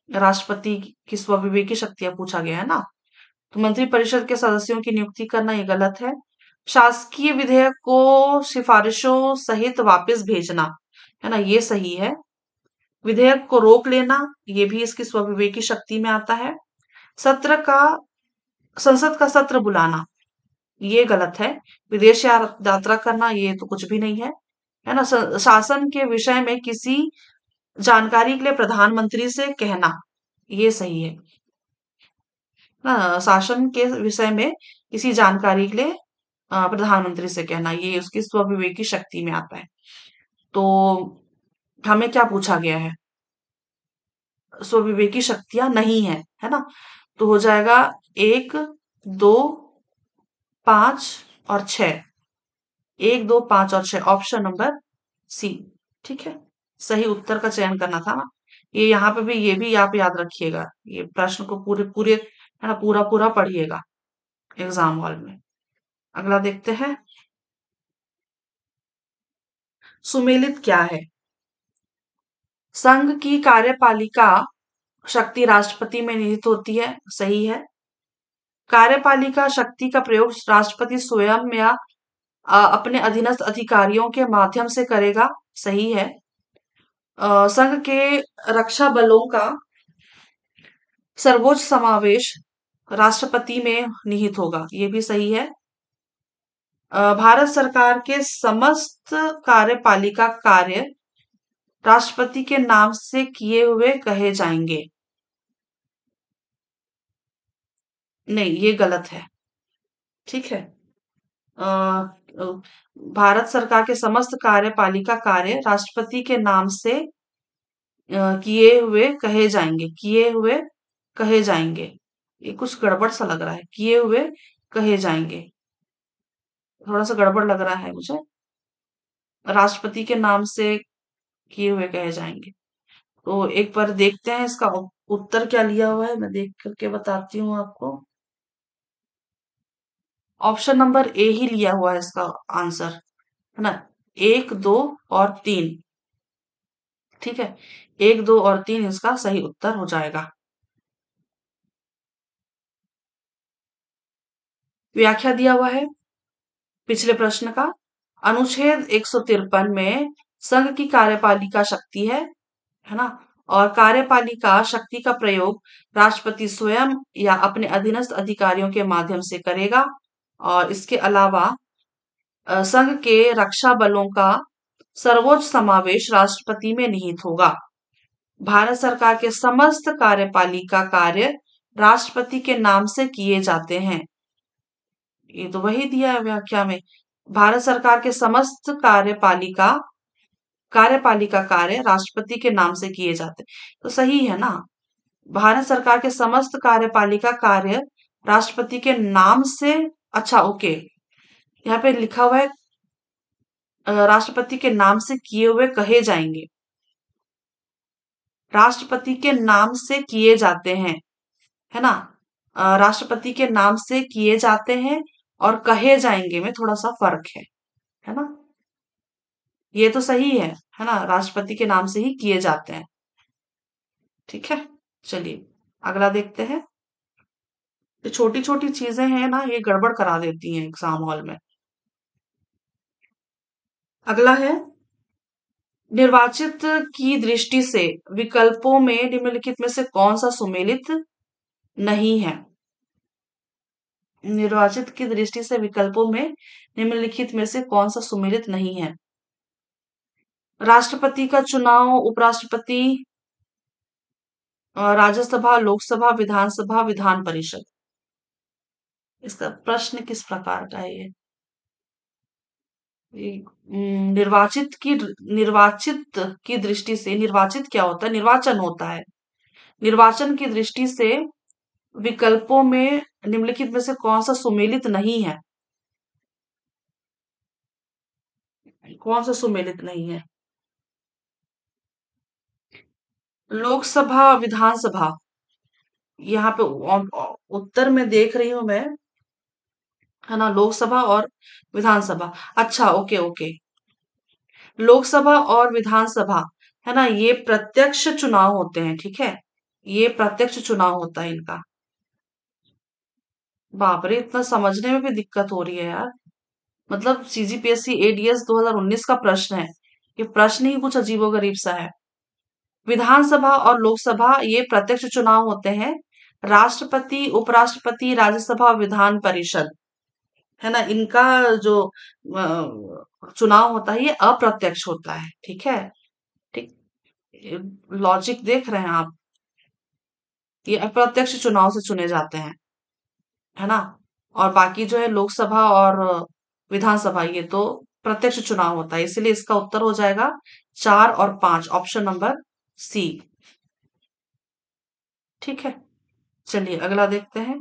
राष्ट्रपति की स्वविवेकी शक्तियां पूछा गया है ना, तो मंत्री परिषद के सदस्यों की नियुक्ति करना ये गलत है। शासकीय विधेयक को सिफारिशों सहित वापस भेजना, है ना, ये सही है। विधेयक को रोक लेना, ये भी इसकी स्वविवेकी शक्ति में आता है। सत्र का संसद का सत्र बुलाना, ये गलत है। विदेश यात्रा करना, ये तो कुछ भी नहीं है ना। शासन के विषय में किसी जानकारी के लिए प्रधानमंत्री से कहना, ये सही है ना। शासन के विषय में किसी जानकारी के लिए प्रधानमंत्री से कहना, ये उसकी स्वविवेकी शक्ति में आता है। तो हमें क्या पूछा गया है? स्वविवेकी शक्तियां नहीं है ना, तो हो जाएगा एक, दो, पांच और छह। एक, दो, पांच और छह, ऑप्शन नंबर सी। ठीक है, सही उत्तर का चयन करना था ना। ये यहाँ पे भी, ये भी आप याद रखिएगा, ये प्रश्न को पूरे पूरे, है ना, पूरा पूरा पढ़िएगा एग्जाम हॉल में। अगला देखते हैं, सुमेलित क्या है? संघ की कार्यपालिका शक्ति राष्ट्रपति में निहित होती है, सही है। कार्यपालिका शक्ति का प्रयोग राष्ट्रपति स्वयं या अपने अधीनस्थ अधिकारियों के माध्यम से करेगा, सही है। संघ के रक्षा बलों का सर्वोच्च समावेश राष्ट्रपति में निहित होगा, ये भी सही है। भारत सरकार के समस्त कार्यपालिका कार्य राष्ट्रपति के नाम से किए हुए कहे जाएंगे। नहीं, ये गलत है। ठीक है। अ, अ, भारत सरकार के समस्त कार्यपालिका कार्य राष्ट्रपति के नाम से किए हुए कहे जाएंगे। किए हुए कहे जाएंगे। ये कुछ गड़बड़ सा लग रहा है। किए हुए कहे जाएंगे। थोड़ा सा गड़बड़ लग रहा है मुझे। राष्ट्रपति के नाम से किए हुए कहे जाएंगे। तो एक बार देखते हैं इसका उत्तर क्या लिया हुआ है। मैं देख करके बताती हूँ आपको। ऑप्शन नंबर ए ही लिया हुआ है इसका आंसर, है ना। एक, दो और तीन। ठीक है। एक, दो और तीन इसका सही उत्तर हो जाएगा। व्याख्या दिया हुआ है पिछले प्रश्न का। अनुच्छेद 153 में संघ की कार्यपालिका शक्ति है ना। और कार्यपालिका शक्ति का प्रयोग राष्ट्रपति स्वयं या अपने अधीनस्थ अधिकारियों के माध्यम से करेगा। और इसके अलावा संघ के रक्षा बलों का सर्वोच्च समावेश राष्ट्रपति में निहित होगा। भारत सरकार के समस्त कार्यपालिका कार्य राष्ट्रपति के नाम से किए जाते हैं। ये तो वही दिया है व्याख्या में। भारत सरकार के समस्त कार्यपालिका कार्यपालिका कार्य राष्ट्रपति के नाम से किए जाते हैं, तो सही है ना। भारत सरकार के समस्त कार्यपालिका कार्य राष्ट्रपति के नाम से। अच्छा, ओके। यहाँ पे लिखा हुआ है राष्ट्रपति के नाम से किए हुए कहे जाएंगे। राष्ट्रपति के नाम से किए जाते हैं, है ना। राष्ट्रपति के नाम से किए जाते हैं और कहे जाएंगे में थोड़ा सा फर्क है ना। ये तो सही है ना। राष्ट्रपति के नाम से ही किए जाते हैं। ठीक है। चलिए अगला देखते हैं। ये छोटी छोटी चीजें हैं ना, ये गड़बड़ करा देती हैं एग्जाम हॉल में। अगला है, निर्वाचित की दृष्टि से विकल्पों में निम्नलिखित में से कौन सा सुमेलित नहीं है। निर्वाचित की दृष्टि से विकल्पों में निम्नलिखित में से कौन सा सुमेलित नहीं है। राष्ट्रपति का चुनाव, उपराष्ट्रपति, राज्यसभा, लोकसभा, विधानसभा, विधान परिषद। इसका प्रश्न किस प्रकार का है ये। निर्वाचित की दृष्टि से, निर्वाचित क्या होता है, निर्वाचन होता है। निर्वाचन की दृष्टि से विकल्पों में निम्नलिखित में से कौन सा सुमेलित नहीं है। कौन सा सुमेलित नहीं है। लोकसभा, विधानसभा। यहाँ पे उत्तर में देख रही हूं मैं, है ना, लोकसभा और विधानसभा। अच्छा, ओके ओके। लोकसभा और विधानसभा, है ना, ये प्रत्यक्ष चुनाव होते हैं। ठीक है। ये प्रत्यक्ष चुनाव होता है इनका। बाप रे, इतना समझने में भी दिक्कत हो रही है यार। मतलब सीजीपीएससी एडीएस 2019 का प्रश्न है। ये प्रश्न ही कुछ अजीबोगरीब सा है। विधानसभा और लोकसभा ये प्रत्यक्ष चुनाव होते हैं। राष्ट्रपति, उपराष्ट्रपति, राज्यसभा, विधान परिषद, है ना, इनका जो चुनाव होता है ये अप्रत्यक्ष होता है। ठीक है। ठीक। लॉजिक देख रहे हैं आप। ये अप्रत्यक्ष चुनाव से चुने जाते हैं, है ना। और बाकी जो है लोकसभा और विधानसभा, ये तो प्रत्यक्ष चुनाव होता है। इसलिए इसका उत्तर हो जाएगा 4 और 5, ऑप्शन नंबर सी। ठीक है। चलिए अगला देखते हैं।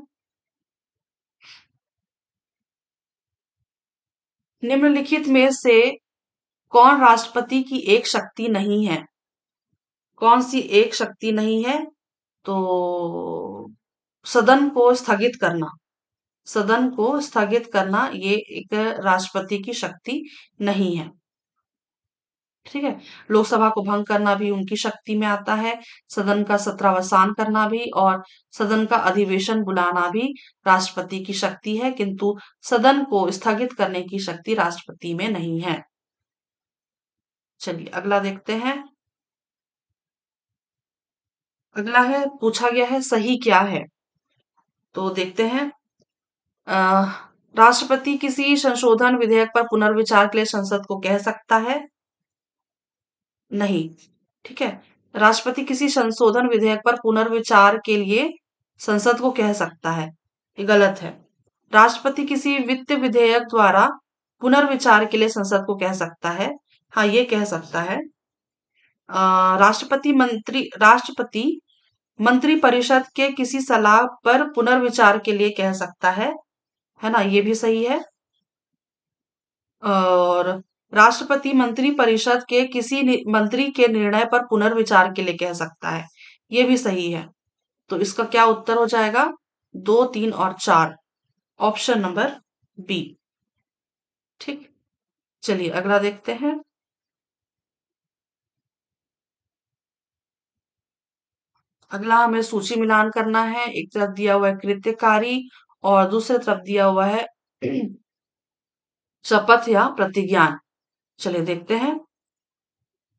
निम्नलिखित में से कौन राष्ट्रपति की एक शक्ति नहीं है। कौन सी एक शक्ति नहीं है। तो सदन को स्थगित करना। सदन को स्थगित करना ये एक राष्ट्रपति की शक्ति नहीं है। ठीक है। लोकसभा को भंग करना भी उनकी शक्ति में आता है। सदन का सत्रावसान करना भी और सदन का अधिवेशन बुलाना भी राष्ट्रपति की शक्ति है, किंतु सदन को स्थगित करने की शक्ति राष्ट्रपति में नहीं है। चलिए अगला देखते हैं। अगला है, पूछा गया है सही क्या है। तो देखते हैं। राष्ट्रपति किसी संशोधन विधेयक पर पुनर्विचार के लिए संसद को कह सकता है? नहीं। ठीक है। राष्ट्रपति किसी संशोधन विधेयक पर पुनर्विचार के लिए संसद को कह सकता है, ये गलत है। राष्ट्रपति किसी वित्त विधेयक द्वारा पुनर्विचार के लिए संसद को कह सकता है। हाँ, ये कह सकता है। राष्ट्रपति मंत्री परिषद के किसी सलाह पर पुनर्विचार के लिए कह सकता है ना? ये भी सही है। और राष्ट्रपति मंत्री परिषद के किसी मंत्री के निर्णय पर पुनर्विचार के लिए कह सकता है, ये भी सही है। तो इसका क्या उत्तर हो जाएगा? 2, 3 और 4, ऑप्शन नंबर बी। ठीक। चलिए अगला देखते हैं। अगला हमें सूची मिलान करना है। एक तरफ दिया हुआ है कृत्यकारी और दूसरी तरफ दिया हुआ है शपथ या प्रतिज्ञान। चलिए देखते हैं।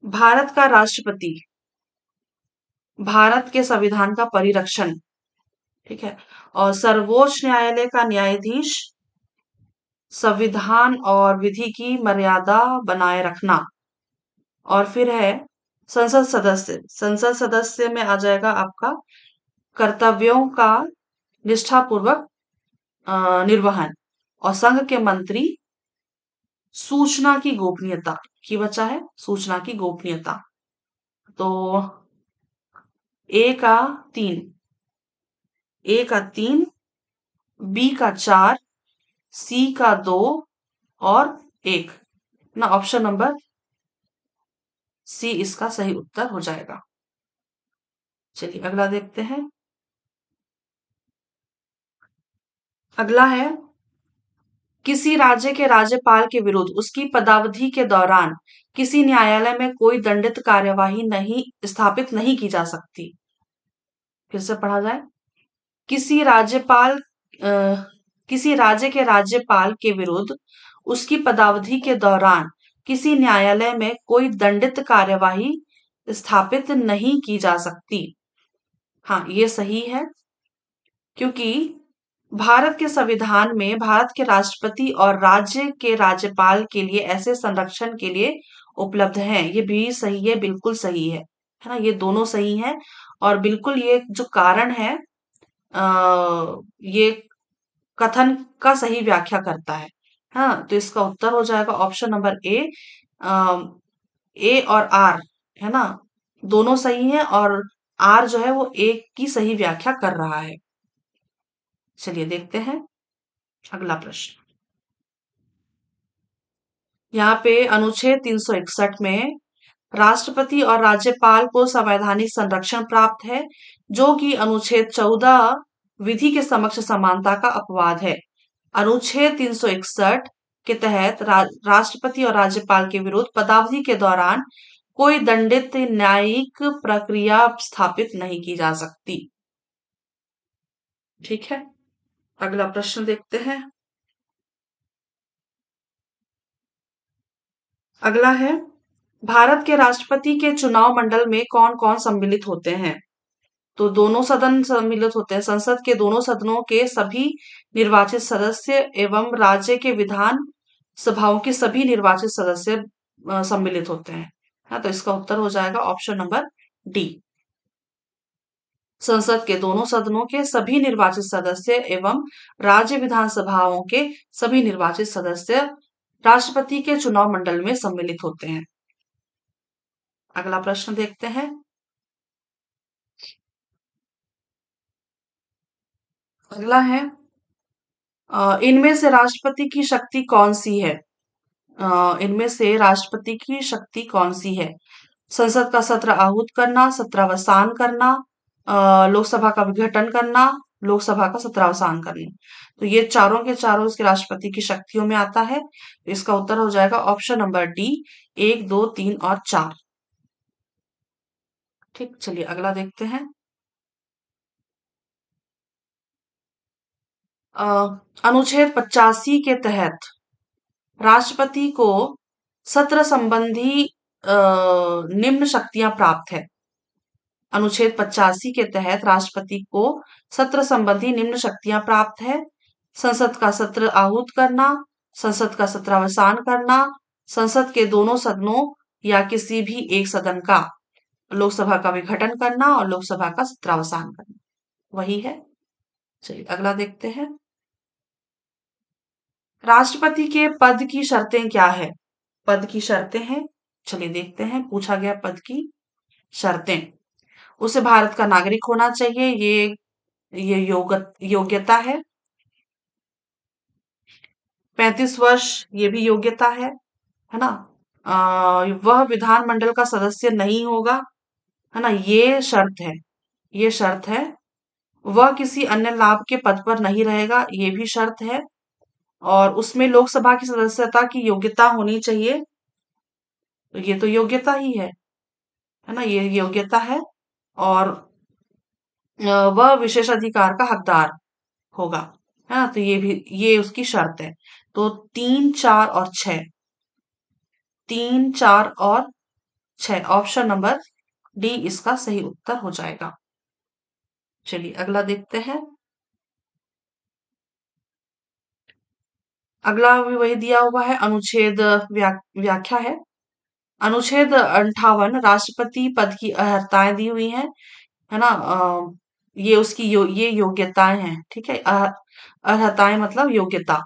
भारत का राष्ट्रपति भारत के संविधान का परिरक्षण, ठीक है, और सर्वोच्च न्यायालय का न्यायाधीश, संविधान और विधि की मर्यादा बनाए रखना, और फिर है संसद सदस्य। संसद सदस्य में आ जाएगा आपका कर्तव्यों का निष्ठापूर्वक निर्वहन, और संघ के मंत्री सूचना की गोपनीयता की बचा है, सूचना की गोपनीयता। तो ए का 3, ए का 3, बी का 4, सी का 2 और 1 ना। ऑप्शन नंबर सी इसका सही उत्तर हो जाएगा। चलिए अगला देखते हैं। अगला है किसी राज्य के राज्यपाल के विरुद्ध उसकी पदावधि के दौरान किसी न्यायालय में कोई दंडित कार्यवाही नहीं स्थापित नहीं की जा सकती। फिर से पढ़ा जाए। किसी राज्यपाल किसी राज्य के राज्यपाल के विरुद्ध उसकी पदावधि के दौरान किसी न्यायालय में कोई दंडित कार्यवाही स्थापित नहीं की जा सकती। हाँ, ये सही है, क्योंकि भारत के संविधान में भारत के राष्ट्रपति और राज्य के राज्यपाल के लिए ऐसे संरक्षण के लिए उपलब्ध हैं। ये भी सही है, बिल्कुल सही है ना? ये दोनों सही हैं, और बिल्कुल ये जो कारण है ये कथन का सही व्याख्या करता है। हाँ, तो इसका उत्तर हो जाएगा ऑप्शन नंबर ए। ए और आर, है ना, दोनों सही हैं, और आर जो है वो ए की सही व्याख्या कर रहा है। चलिए देखते हैं अगला प्रश्न। यहाँ पे अनुच्छेद 361 में राष्ट्रपति और राज्यपाल को संवैधानिक संरक्षण प्राप्त है, जो कि अनुच्छेद 14 विधि के समक्ष समानता का अपवाद है। अनुच्छेद 361 के तहत राष्ट्रपति और राज्यपाल के विरुद्ध पदावधि के दौरान कोई दंडित न्यायिक प्रक्रिया स्थापित नहीं की जा सकती। ठीक है, अगला प्रश्न देखते हैं। अगला है भारत के राष्ट्रपति के चुनाव मंडल में कौन कौन सम्मिलित होते हैं? तो दोनों सदन सम्मिलित होते हैं। संसद के दोनों सदनों के सभी निर्वाचित सदस्य एवं राज्य के विधान सभाओं के सभी निर्वाचित सदस्य सम्मिलित होते हैं। हाँ, तो इसका उत्तर हो जाएगा ऑप्शन नंबर डी। संसद के दोनों सदनों के सभी निर्वाचित सदस्य एवं राज्य विधानसभाओं के सभी निर्वाचित सदस्य राष्ट्रपति के चुनाव मंडल में सम्मिलित होते हैं। अगला प्रश्न देखते हैं। अगला है इनमें से राष्ट्रपति की शक्ति कौन सी है? इनमें से राष्ट्रपति की शक्ति कौन सी है? संसद का सत्र आहूत करना, सत्रावसान करना, लोकसभा का विघटन करना, लोकसभा का सत्रावसान करना। तो ये चारों के चारों इसके राष्ट्रपति की शक्तियों में आता है। तो इसका उत्तर हो जाएगा ऑप्शन नंबर डी, 1, 2, 3 और 4। ठीक, चलिए अगला देखते हैं। अनुच्छेद 85 के तहत राष्ट्रपति को सत्र संबंधी निम्न शक्तियां प्राप्त है। अनुच्छेद 85 के तहत राष्ट्रपति को सत्र संबंधी निम्न शक्तियां प्राप्त है। संसद का सत्र आहूत करना, संसद का सत्रावसान करना, संसद के दोनों सदनों या किसी भी एक सदन का लोकसभा का विघटन करना और लोकसभा का सत्रावसान करना, वही है। चलिए अगला देखते हैं। राष्ट्रपति के पद की शर्तें क्या है? पद की शर्तें हैं, चलिए देखते हैं। पूछा गया पद की शर्तें। उसे भारत का नागरिक होना चाहिए, ये योग्यता है। 35 वर्ष, ये भी योग्यता है ना। वह विधानमंडल का सदस्य नहीं होगा, है ना, ये शर्त है, ये शर्त है। वह किसी अन्य लाभ के पद पर नहीं रहेगा, ये भी शर्त है। और उसमें लोकसभा की सदस्यता की योग्यता होनी चाहिए, तो ये तो योग्यता ही है ना, ये योग्यता है। और वह विशेषाधिकार का हकदार होगा, है ना, तो ये उसकी शर्त है। तो 3, 4 और 6, 3, 4 और 6, ऑप्शन नंबर डी इसका सही उत्तर हो जाएगा। चलिए अगला देखते हैं। अगला भी वही दिया हुआ है, अनुच्छेद व्याख्या है। अनुच्छेद 58 राष्ट्रपति पद की अर्हताएं दी हुई हैं, है ना। ये उसकी ये योग्यताएं हैं, ठीक है। अर्हताएं मतलब योग्यता।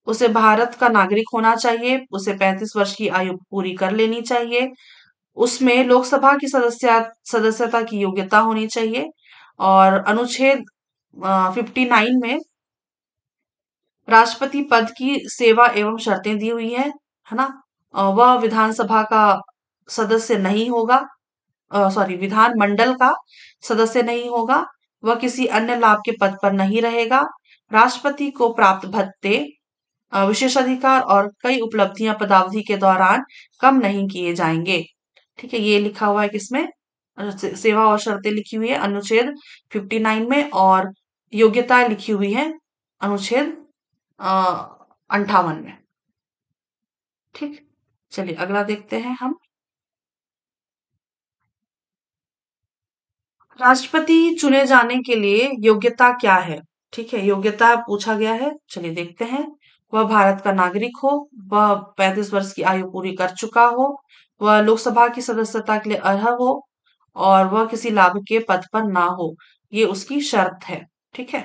उसे भारत का नागरिक होना चाहिए, उसे 35 वर्ष की आयु पूरी कर लेनी चाहिए, उसमें लोकसभा की सदस्यता की योग्यता होनी चाहिए। और अनुच्छेद 59 में राष्ट्रपति पद की सेवा एवं शर्तें दी हुई है ना। वह विधानसभा का सदस्य नहीं होगा, सॉरी, विधानमंडल का सदस्य नहीं होगा, वह किसी अन्य लाभ के पद पर नहीं रहेगा, राष्ट्रपति को प्राप्त भत्ते, विशेषाधिकार और कई उपलब्धियां पदावधि के दौरान कम नहीं किए जाएंगे। ठीक है, ये लिखा हुआ है किसमें? सेवा और शर्तें लिखी हुई है अनुच्छेद 59 में, और योग्यताएं लिखी हुई है अनुच्छेद 58 में। ठीक, चलिए अगला देखते हैं हम। राष्ट्रपति चुने जाने के लिए योग्यता क्या है? ठीक है, योग्यता पूछा गया है, चलिए देखते हैं। वह भारत का नागरिक हो, वह 35 वर्ष की आयु पूरी कर चुका हो, वह लोकसभा की सदस्यता के लिए अर्ह हो, और वह किसी लाभ के पद पर ना हो, ये उसकी शर्त है। ठीक है,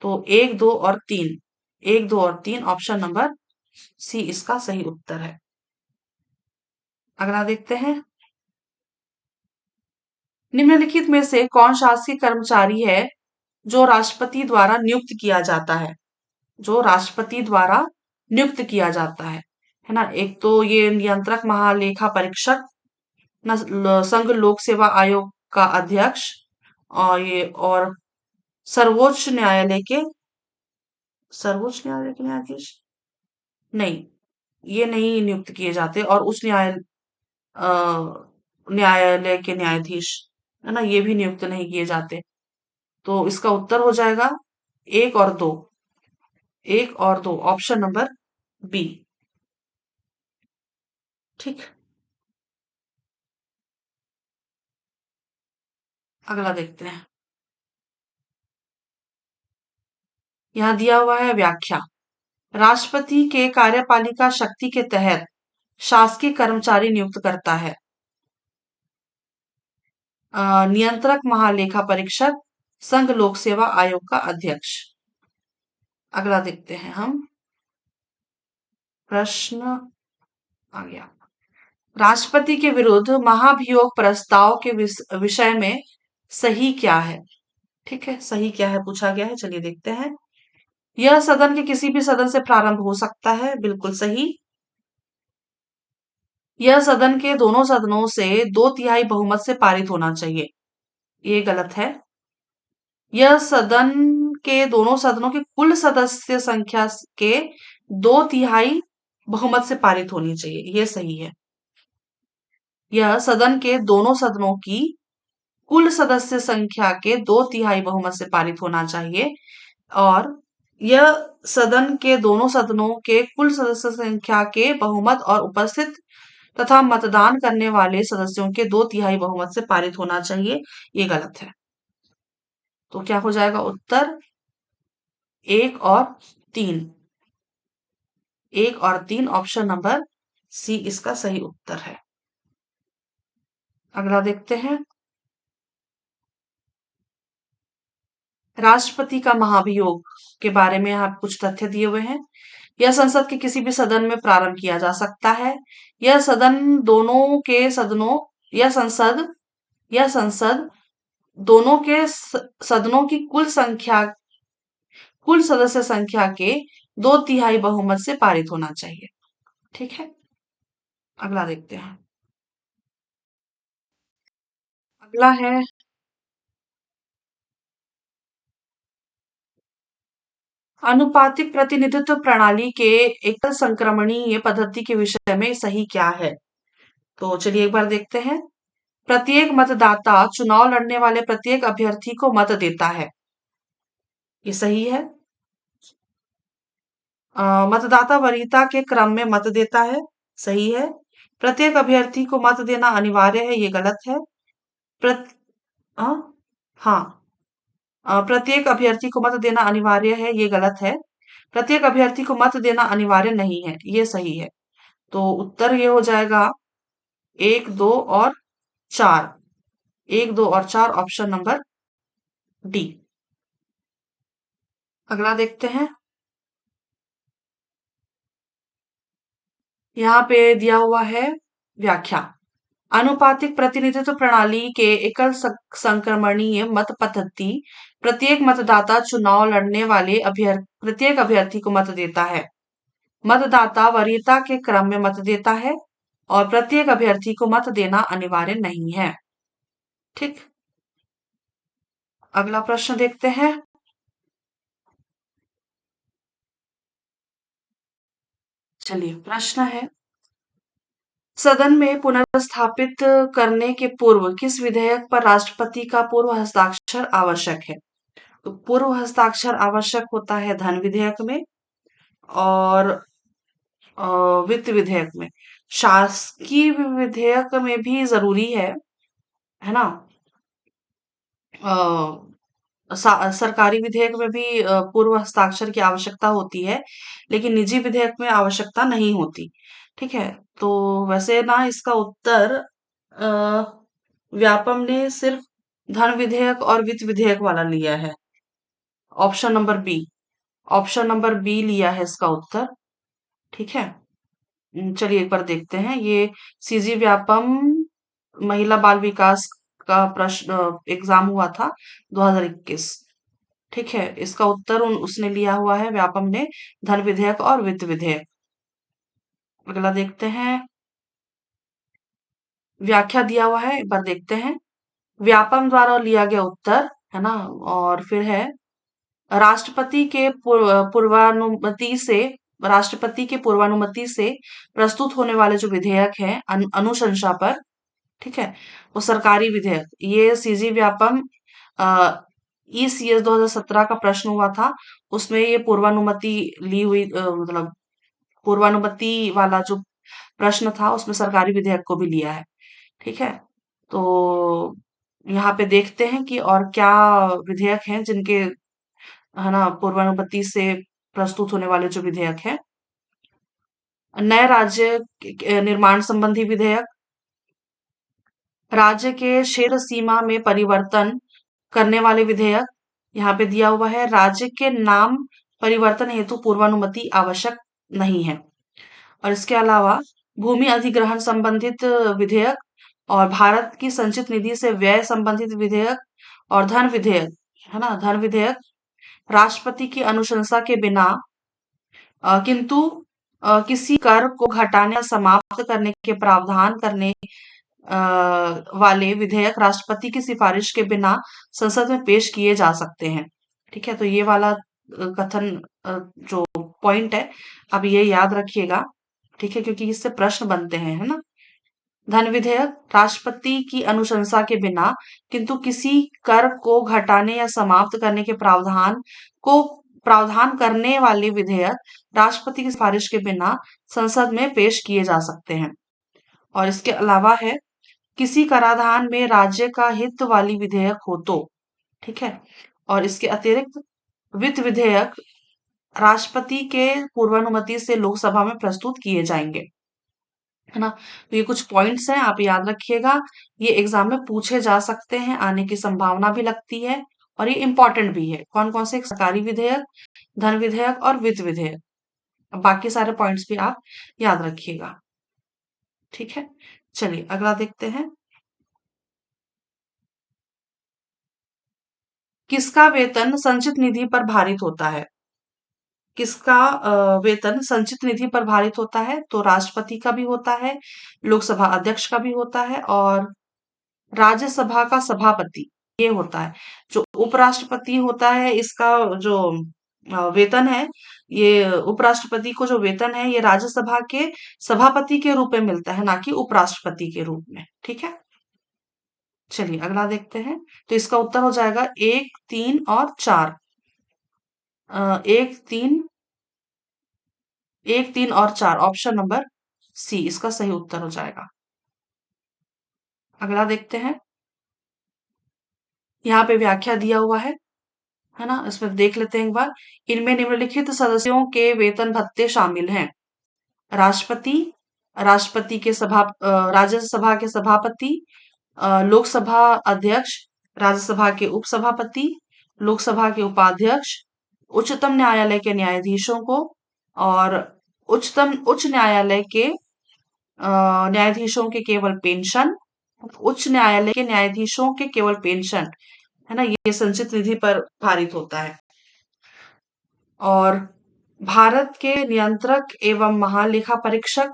तो 1, 2 और 3, 1, 2 और 3, ऑप्शन नंबर सी इसका सही उत्तर है। अगला देखते हैं। निम्नलिखित में से कौन शासकीय कर्मचारी है जो राष्ट्रपति द्वारा नियुक्त किया जाता है? जो राष्ट्रपति द्वारा नियुक्त किया जाता है ना। एक तो ये नियंत्रक महालेखा परीक्षक, संघ लोक सेवा आयोग का अध्यक्ष, और सर्वोच्च न्यायालय के न्यायाधीश, नहीं, ये नहीं नियुक्त किए जाते। और उच्च अ, न्यायालय के न्यायाधीश, है ना, ये भी नियुक्त नहीं किए जाते। तो इसका उत्तर हो जाएगा 1 और 2, 1 और 2, ऑप्शन नंबर बी। ठीक, अगला देखते हैं। यहाँ दिया हुआ है व्याख्या। राष्ट्रपति के कार्यपालिका शक्ति के तहत शासकीय कर्मचारी नियुक्त करता है। नियंत्रक महालेखा परीक्षक, संघ लोक सेवा आयोग का अध्यक्ष। अगला देखते हैं हम। प्रश्न आ गया। राष्ट्रपति के विरुद्ध महाभियोग प्रस्ताव के विषय में सही क्या है? ठीक है, सही क्या है पूछा गया है, चलिए देखते हैं। यह सदन के किसी भी सदन से प्रारंभ हो सकता है, बिल्कुल सही। यह सदन के दोनों सदनों से 2/3 बहुमत से पारित होना चाहिए, ये गलत है। यह सदन के दोनों सदनों की कुल सदस्य संख्या के 2/3 बहुमत से पारित होनी चाहिए, ये सही है। यह सदन के दोनों सदनों की कुल सदस्य संख्या के 2/3 बहुमत से पारित होना चाहिए। और यह सदन के दोनों सदनों के कुल सदस्य संख्या के बहुमत और उपस्थित तथा मतदान करने वाले सदस्यों के 2/3 बहुमत से पारित होना चाहिए, ये गलत है। तो क्या हो जाएगा उत्तर? एक और तीन, एक और तीन, ऑप्शन नंबर सी इसका सही उत्तर है। अगला देखते हैं। राष्ट्रपति का महाभियोग के बारे में यहाँ कुछ तथ्य दिए हुए हैं। यह संसद के किसी भी सदन में प्रारंभ किया जा सकता है। यह सदन दोनों के सदनों यह संसद दोनों के सदनों की कुल सदस्य संख्या के 2/3 बहुमत से पारित होना चाहिए। ठीक है, अगला देखते हैं। अगला है अनुपातिक प्रतिनिधित्व प्रणाली के एकल संक्रमणीय पद्धति के विषय में सही क्या है? तो चलिए एक बार देखते हैं। प्रत्येक मतदाता चुनाव लड़ने वाले प्रत्येक अभ्यर्थी को मत देता है। ये सही है। मतदाता वरीयता के क्रम में मत देता है। सही है। प्रत्येक अभ्यर्थी को मत देना अनिवार्य है। ये गलत है। प्रत, अ, हाँ, प्रत्येक अभ्यर्थी को मत देना अनिवार्य है। ये गलत है। प्रत्येक अभ्यर्थी को मत देना अनिवार्य नहीं है। ये सही है। तो उत्तर ये हो जाएगा एक, दो और चार। एक, दो और चार, ऑप्शन नंबर डी। अगला देखते हैं। यहाँ पे दिया हुआ है व्याख्या। अनुपातिक प्रतिनिधित्व प्रणाली के एकल संक्रमणीय मत पद्धति प्रत्येक मतदाता चुनाव लड़ने वाले प्रत्येक अभ्यर्थी को मत देता है। मतदाता वरीयता के क्रम में मत देता है और प्रत्येक अभ्यर्थी को मत देना अनिवार्य नहीं है। ठीक, अगला प्रश्न देखते हैं। चलिए, प्रश्न है, सदन में पुनर्स्थापित करने के पूर्व किस विधेयक पर राष्ट्रपति का पूर्व हस्ताक्षर आवश्यक है? तो पूर्व हस्ताक्षर आवश्यक होता है धन विधेयक में और वित्त विधेयक में। शासकीय विधेयक में भी जरूरी है ना? सरकारी विधेयक में भी पूर्व हस्ताक्षर की आवश्यकता होती है, लेकिन निजी विधेयक में आवश्यकता नहीं होती। ठीक है, तो वैसे ना इसका उत्तर व्यापम ने सिर्फ धन विधेयक और वित्त विधेयक वाला लिया है। Option number B, option number B लिया है इसका उत्तर। ठीक है, चलिए एक बार देखते हैं। ये सीजी व्यापम महिला बाल विकास का प्रश्न एग्जाम हुआ था 2021। ठीक है, इसका उत्तर उसने लिया हुआ है, व्यापम ने, धन विधेयक और वित्त विधेयक। अगला देखते हैं। व्याख्या दिया हुआ है, एक बार देखते हैं। व्यापम द्वारा लिया गया उत्तर है ना, और फिर है राष्ट्रपति के पूर्वानुमति से राष्ट्रपति के पूर्वानुमति से प्रस्तुत होने वाले जो विधेयक है अनुशंसा पर, ठीक है, वो सरकारी विधेयक। ये सीजी व्यापम ईसीएस 2017 का प्रश्न हुआ था, उसमें ये पूर्वानुमति ली हुई मतलब पूर्वानुमति वाला जो प्रश्न था उसमें सरकारी विधेयक को भी लिया है। ठीक है, तो यहाँ पे देखते हैं कि और क्या विधेयक हैं जिनके, है ना, पूर्वानुमति से प्रस्तुत होने वाले जो विधेयक है। नए राज्य निर्माण संबंधी विधेयक, राज्य के क्षेत्र सीमा में परिवर्तन करने वाले विधेयक। यहाँ पे दिया हुआ है राज्य के नाम परिवर्तन हेतु पूर्वानुमति आवश्यक नहीं है। और इसके अलावा भूमि अधिग्रहण संबंधित विधेयक और भारत की संचित निधि से व्यय संबंधित विधेयक और धन विधेयक, है ना, धन विधेयक राष्ट्रपति की अनुशंसा के बिना किंतु किसी कर को घटाने या समाप्त करने के प्रावधान करने वाले विधेयक राष्ट्रपति की सिफारिश के बिना संसद में पेश किए जा सकते हैं। ठीक है, तो ये वाला कथन जो पॉइंट है, अब ये याद रखिएगा। ठीक है, क्योंकि इससे प्रश्न बनते हैं, है ना। धन विधेयक राष्ट्रपति की अनुशंसा के बिना किंतु किसी कर को घटाने या समाप्त करने के प्रावधान करने वाले विधेयक राष्ट्रपति की सिफारिश के बिना संसद में पेश किए जा सकते हैं। और इसके अलावा है किसी कराधान में राज्य का हित वाली विधेयक हो तो, ठीक है। और इसके अतिरिक्त वित्त विधेयक राष्ट्रपति के पूर्वानुमति से लोकसभा में प्रस्तुत किए जाएंगे, है ना। तो ये कुछ पॉइंट्स हैं, आप याद रखिएगा। ये एग्जाम में पूछे जा सकते हैं, आने की संभावना भी लगती है, और ये इंपॉर्टेंट भी है। कौन कौन से? सरकारी विधेयक, धन विधेयक और वित्त विधेयक। अब बाकी सारे पॉइंट्स भी आप याद रखिएगा। ठीक है, चलिए अगला देखते हैं। किसका वेतन संचित निधि पर भारित होता है? किसका वेतन संचित निधि पर भारित होता है? तो राष्ट्रपति का भी होता है, लोकसभा अध्यक्ष का भी होता है, और राज्यसभा का सभापति ये होता है। जो उपराष्ट्रपति होता है, इसका जो वेतन है, ये उपराष्ट्रपति को जो वेतन है, ये राज्यसभा के सभापति के रूप में मिलता है, ना कि उपराष्ट्रपति के रूप में। ठीक है, चलिए अगला देखते हैं। तो इसका उत्तर हो जाएगा 1, 3 और 4। 1, 3 और 4, ऑप्शन नंबर सी इसका सही उत्तर हो जाएगा। अगला देखते हैं। यहाँ पे व्याख्या दिया हुआ है ना। इसमें देख लेते हैं एक बार। इनमें निम्नलिखित सदस्यों के वेतन भत्ते शामिल हैं: राष्ट्रपति, राष्ट्रपति के राज्यसभा के सभापति, लोकसभा अध्यक्ष, राज्यसभा के उपसभापति, लोकसभा के उपाध्यक्ष, उच्चतम न्यायालय के न्यायाधीशों को, और उच्च न्यायालय के न्यायाधीशों के केवल पेंशन, उच्च न्यायालय के न्यायाधीशों के केवल पेंशन, है ना, ये संचित निधि पर भारित होता है। और भारत के नियंत्रक एवं महालेखा परीक्षक,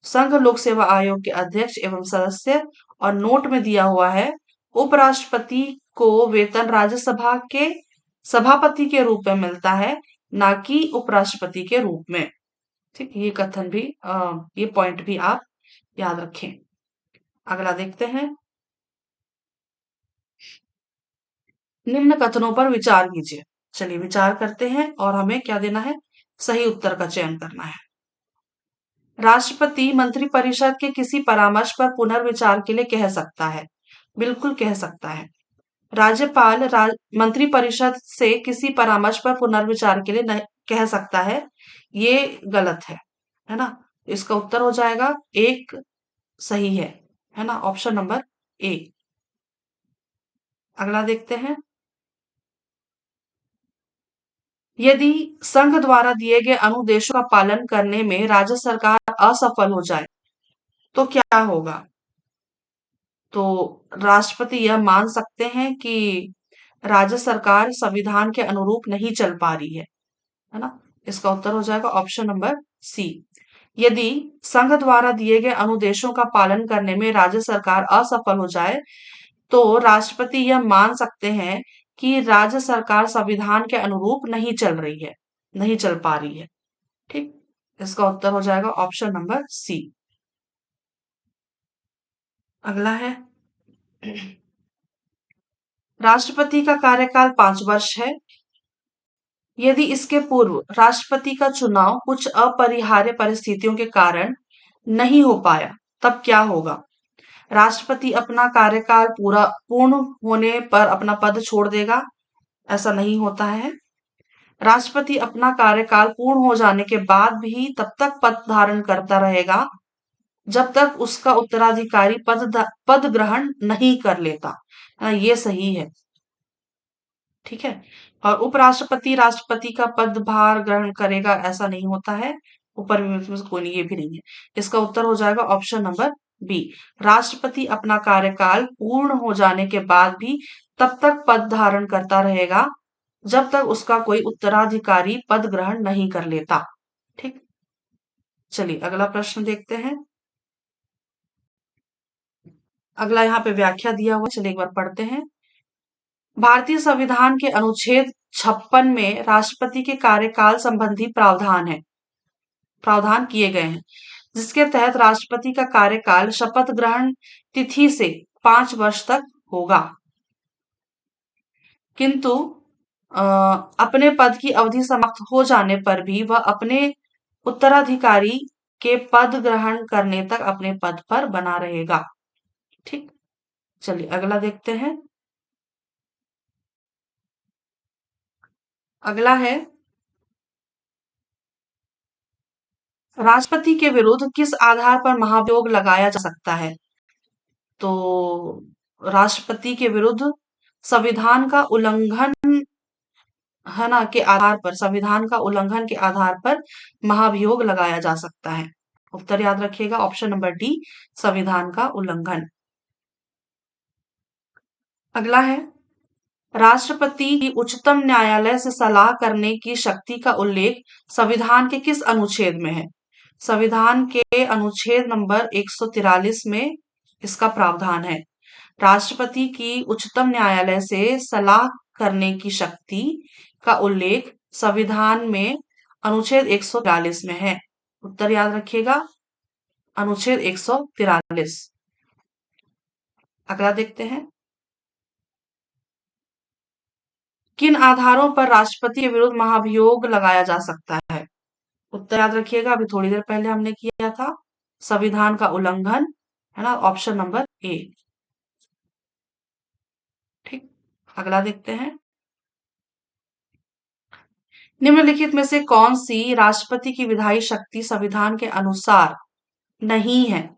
संघ लोक सेवा आयोग के अध्यक्ष एवं सदस्य, और नोट में दिया हुआ है उपराष्ट्रपति को वेतन राज्यसभा के सभापति के रूप में मिलता है, ना कि उपराष्ट्रपति के रूप में। ठीक, ये कथन भी ये पॉइंट भी आप याद रखें। अगला देखते हैं। निम्न कथनों पर विचार कीजिए। चलिए विचार करते हैं, और हमें क्या देना है? सही उत्तर का चयन करना है। राष्ट्रपति मंत्रिपरिषद के किसी परामर्श पर पुनर्विचार के लिए कह सकता है? बिल्कुल कह सकता है। राज्यपाल मंत्रिपरिषद से किसी परामर्श पर पुनर्विचार के लिए नहीं कह सकता है, ये गलत है ना। इसका उत्तर हो जाएगा एक सही है ना, ऑप्शन नंबर ए। अगला देखते हैं। यदि संघ द्वारा दिए गए अनुदेशों का पालन करने में राज्य सरकार असफल हो जाए तो क्या होगा? तो राष्ट्रपति यह मान सकते हैं कि राज्य सरकार संविधान के अनुरूप नहीं चल पा रही है ना। इसका उत्तर हो जाएगा ऑप्शन नंबर सी। यदि संघ द्वारा दिए गए अनुदेशों का पालन करने में राज्य सरकार असफल हो जाए तो राष्ट्रपति यह मान सकते हैं कि राज्य सरकार संविधान के अनुरूप नहीं चल रही है, नहीं चल पा रही है। ठीक, इसका उत्तर हो जाएगा ऑप्शन नंबर सी। अगला है। राष्ट्रपति का कार्यकाल 5 वर्ष है। यदि इसके पूर्व राष्ट्रपति का चुनाव कुछ अपरिहार्य परिस्थितियों के कारण नहीं हो पाया, तब क्या होगा? राष्ट्रपति अपना कार्यकाल पूर्ण होने पर अपना पद छोड़ देगा? ऐसा नहीं होता है। राष्ट्रपति अपना कार्यकाल पूर्ण हो जाने के बाद भी तब तक पद धारण करता रहेगा जब तक उसका उत्तराधिकारी पद ग्रहण नहीं कर लेता। ये सही है। ठीक है। और उपराष्ट्रपति राष्ट्रपति का पदभार ग्रहण करेगा, ऐसा नहीं होता है। ऊपर में उसमें से कोई नहीं, ये भी नहीं है। इसका उत्तर हो जाएगा ऑप्शन नंबर बी। राष्ट्रपति अपना कार्यकाल पूर्ण हो जाने के बाद भी तब तक पद धारण करता रहेगा जब तक उसका कोई उत्तराधिकारी पद ग्रहण नहीं कर लेता। ठीक, चलिए अगला प्रश्न देखते हैं। अगला यहाँ पे व्याख्या दिया हुआ, चलिए एक बार पढ़ते हैं। भारतीय संविधान के अनुच्छेद 56 में राष्ट्रपति के कार्यकाल संबंधी प्रावधान किए गए हैं, जिसके तहत राष्ट्रपति का कार्यकाल शपथ ग्रहण तिथि से 5 वर्ष तक होगा, किंतु अ, अपने पद की अवधि समाप्त हो जाने पर भी वह अपने उत्तराधिकारी के पद ग्रहण करने तक अपने पद पर बना रहेगा। ठीक, चलिए अगला देखते हैं। अगला है राष्ट्रपति के विरुद्ध किस आधार पर महाभियोग लगाया जा सकता है? तो राष्ट्रपति के विरुद्ध संविधान का उल्लंघन, है ना, के आधार पर, संविधान का उल्लंघन के आधार पर महाभियोग लगाया जा सकता है। उत्तर याद रखिएगा, ऑप्शन नंबर डी, संविधान का उल्लंघन। अगला है, राष्ट्रपति की उच्चतम न्यायालय से सलाह करने की शक्ति का उल्लेख संविधान के किस अनुच्छेद में है? संविधान के अनुच्छेद नंबर 143 में इसका प्रावधान है। राष्ट्रपति की उच्चतम न्यायालय से सलाह करने की शक्ति का उल्लेख संविधान में अनुच्छेद 143 में है। उत्तर याद रखिएगा, अनुच्छेद 143। अगला देखते हैं, किन आधारों पर राष्ट्रपति के विरुद्ध महाभियोग लगाया जा सकता है? उत्तर याद रखिएगा, अभी थोड़ी देर पहले हमने किया था, संविधान का उल्लंघन, है ना, ऑप्शन नंबर ए। ठीक, अगला देखते हैं, निम्नलिखित में से कौन सी राष्ट्रपति की विधायी शक्ति संविधान के अनुसार नहीं है?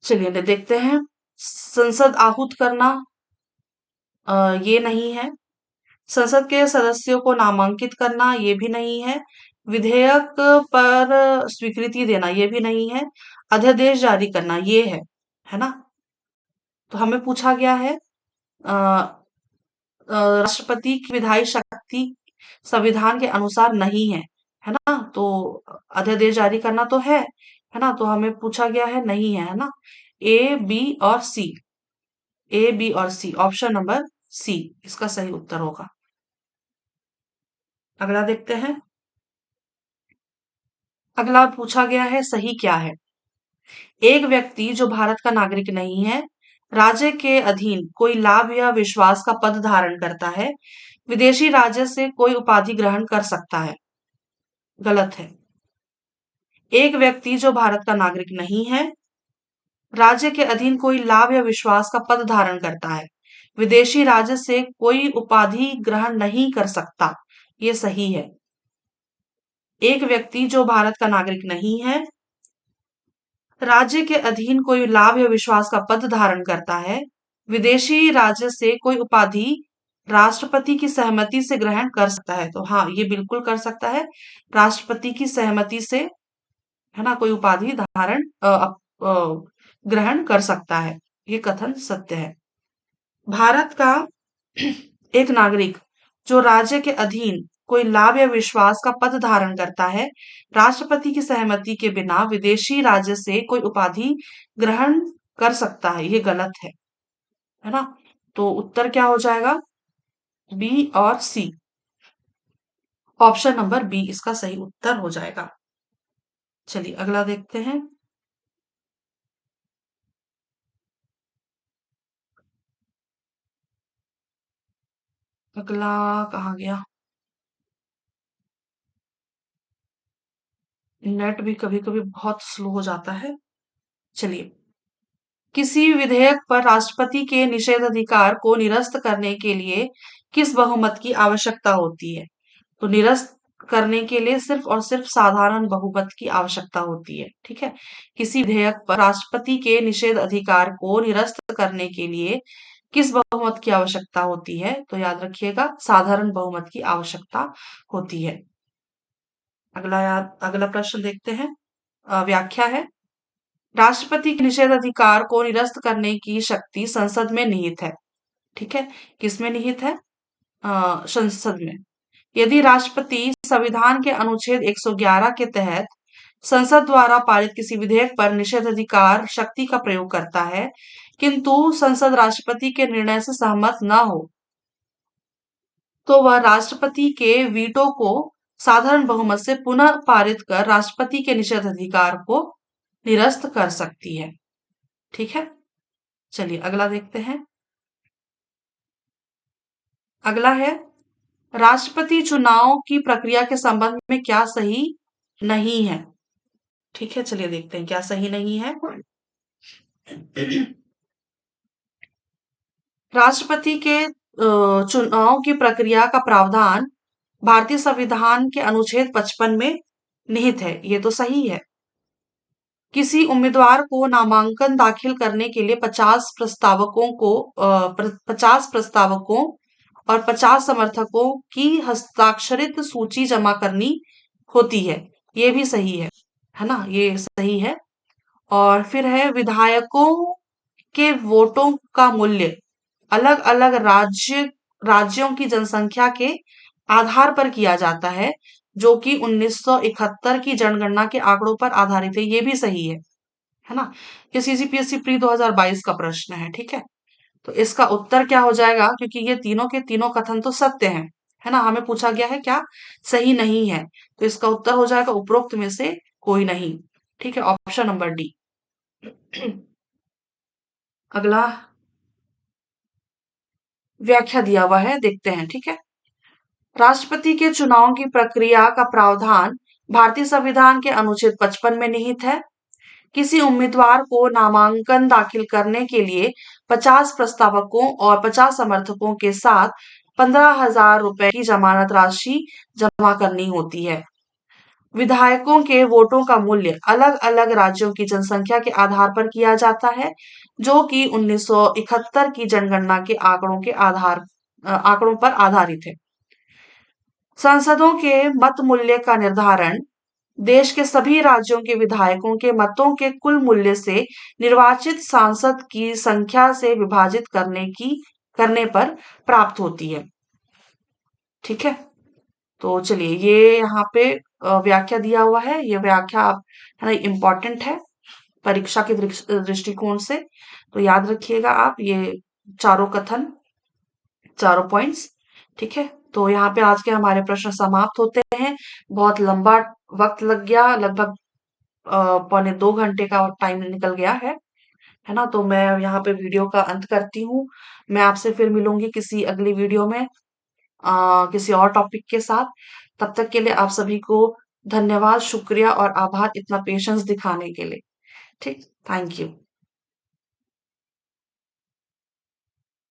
चलिए देखते हैं, संसद आहूत करना, ये नहीं है। संसद के सदस्यों को नामांकित करना, ये भी नहीं है। विधेयक पर स्वीकृति देना, ये भी नहीं है। अध्यादेश जारी करना, ये है ना। तो हमें पूछा गया है, राष्ट्रपति की विधायी शक्ति संविधान के अनुसार नहीं है ना। तो अध्यादेश जारी करना तो है ना। तो हमें पूछा गया है नहीं है ना। ए, बी और सी, ए, बी और सी, ऑप्शन नंबर सी इसका सही उत्तर होगा। अगला देखते हैं, अगला पूछा गया है सही क्या है? एक व्यक्ति जो भारत का नागरिक नहीं है, राज्य के अधीन कोई लाभ या विश्वास का पद धारण करता है, विदेशी राज्य से कोई उपाधि ग्रहण कर सकता है। गलत है। एक व्यक्ति जो भारत का नागरिक नहीं है, राज्य के अधीन कोई लाभ या विश्वास का पद धारण करता है, विदेशी राज्य से कोई उपाधि ग्रहण नहीं कर सकता, ये सही है। एक व्यक्ति जो भारत का नागरिक नहीं है, राज्य के अधीन कोई लाभ या विश्वास का पद धारण करता है, विदेशी राज्य से कोई उपाधि राष्ट्रपति की सहमति से ग्रहण कर सकता है। तो हाँ, ये बिल्कुल कर सकता है, राष्ट्रपति की सहमति से, है ना, कोई उपाधि धारण ग्रहण कर सकता है, ये कथन सत्य है। भारत का एक नागरिक जो राज्य के अधीन कोई लाभ या विश्वास का पद धारण करता है, राष्ट्रपति की सहमति के बिना विदेशी राज्य से कोई उपाधि ग्रहण कर सकता है, ये गलत है ना। तो उत्तर क्या हो जाएगा? बी और सी, ऑप्शन नंबर बी इसका सही उत्तर हो जाएगा। चलिए अगला देखते हैं, अगला कहाँ गया? नेट भी कभी कभी बहुत स्लो हो जाता है। चलिए, किसी विधेयक पर राष्ट्रपति के निषेधाधिकार को निरस्त करने के लिए किस बहुमत की आवश्यकता होती है? तो निरस्त करने के लिए सिर्फ और सिर्फ साधारण बहुमत की आवश्यकता होती है। ठीक है, किसी विधेयक पर राष्ट्रपति के निषेध अधिकार को निरस्त करने के लिए किस बहुमत की आवश्यकता होती है? तो याद रखिएगा, साधारण बहुमत की आवश्यकता होती है। अगला प्रश्न देखते हैं, व्याख्या है, राष्ट्रपति के निषेधाधिकार को निरस्त करने की शक्ति संसद में निहित है। ठीक है, किसमें निहित है? संसद में। यदि राष्ट्रपति संविधान के अनुच्छेद 111 के तहत संसद द्वारा पारित किसी विधेयक पर निषेधाधिकार शक्ति का प्रयोग करता है, किंतु संसद राष्ट्रपति के निर्णय से सहमत न हो, तो वह राष्ट्रपति के वीटो को साधारण बहुमत से पुनः पारित कर राष्ट्रपति के निषेधाधिकार को निरस्त कर सकती है। ठीक है, चलिए अगला देखते हैं। अगला है, राष्ट्रपति चुनाव की प्रक्रिया के संबंध में क्या सही नहीं है? ठीक है, चलिए देखते हैं क्या सही नहीं है। राष्ट्रपति के चुनाव की प्रक्रिया का प्रावधान भारतीय संविधान के अनुच्छेद 55 में निहित है, ये तो सही है। किसी उम्मीदवार को नामांकन दाखिल करने के लिए 50 प्रस्तावकों और 50 समर्थकों की हस्ताक्षरित सूची जमा करनी होती है। ये भी सही है ना? ये सही है। और फिर है विधायकों के वोटों का मूल्य अलग-अलग राज्यों की जनसंख्या के आधार पर किया जाता है, जो कि 1971 की जनगणना के आंकड़ों पर आधारित है। ये भी सही है ना? ये सीजीपीएससी प्री 2022 का प्रश्न है, ठीक है? तो इसका उत्तर क्या हो जाएगा? क्योंकि ये तीनों के तीनों कथन तो सत्य हैं, है ना? हमें पूछा गया है क्या सही नहीं है, तो इसका उत्तर हो जाएगा उपरोक्त में से कोई नहीं। ठीक है, ऑप्शन नंबर डी। अगला व्याख्या दिया हुआ है, देखते हैं, ठीक है। राष्ट्रपति के चुनाव की प्रक्रिया का प्रावधान भारतीय संविधान के अनुच्छेद 55 में निहित है। किसी उम्मीदवार को नामांकन दाखिल करने के लिए 50 प्रस्तावकों और 50 समर्थकों के साथ 15,000 रुपए की जमानत राशि जमा करनी होती है। विधायकों के वोटों का मूल्य अलग-अलग राज्यों की जनसंख्या के आधार पर किया जाता है, जो कि 1971 की जनगणना के आंकड़ों पर आधारित है। सांसदों के मत मूल्य का निर्धारण देश के सभी राज्यों के विधायकों के मतों के कुल मूल्य से निर्वाचित सांसद की संख्या से विभाजित करने पर प्राप्त होती है। ठीक है? तो चलिए ये यहाँ पे व्याख्या दिया हुआ है। ये व्याख्या है ना इम्पोर्टेंट है परीक्षा के दृष्टिकोण से। तो याद रखिएगा आप ये चारों कथन, चारों पॉइंट्स। ठीक है? तो यहाँ पे आज के हमारे प्रश्न समाप्त होते हैं। बहुत लंबा वक्त लग गया, लगभग पौने 2 घंटे का टाइम निकल गया है ना? तो मैं यहाँ पे वीडियो का अंत करती हूँ। मैं आपसे फिर मिलूंगी किसी अगली वीडियो में किसी और टॉपिक के साथ। तब तक के लिए आप सभी को धन्यवाद, शुक्रिया और आभार इतना पेशेंस दिखाने के लिए। ठीक, थैंक यू।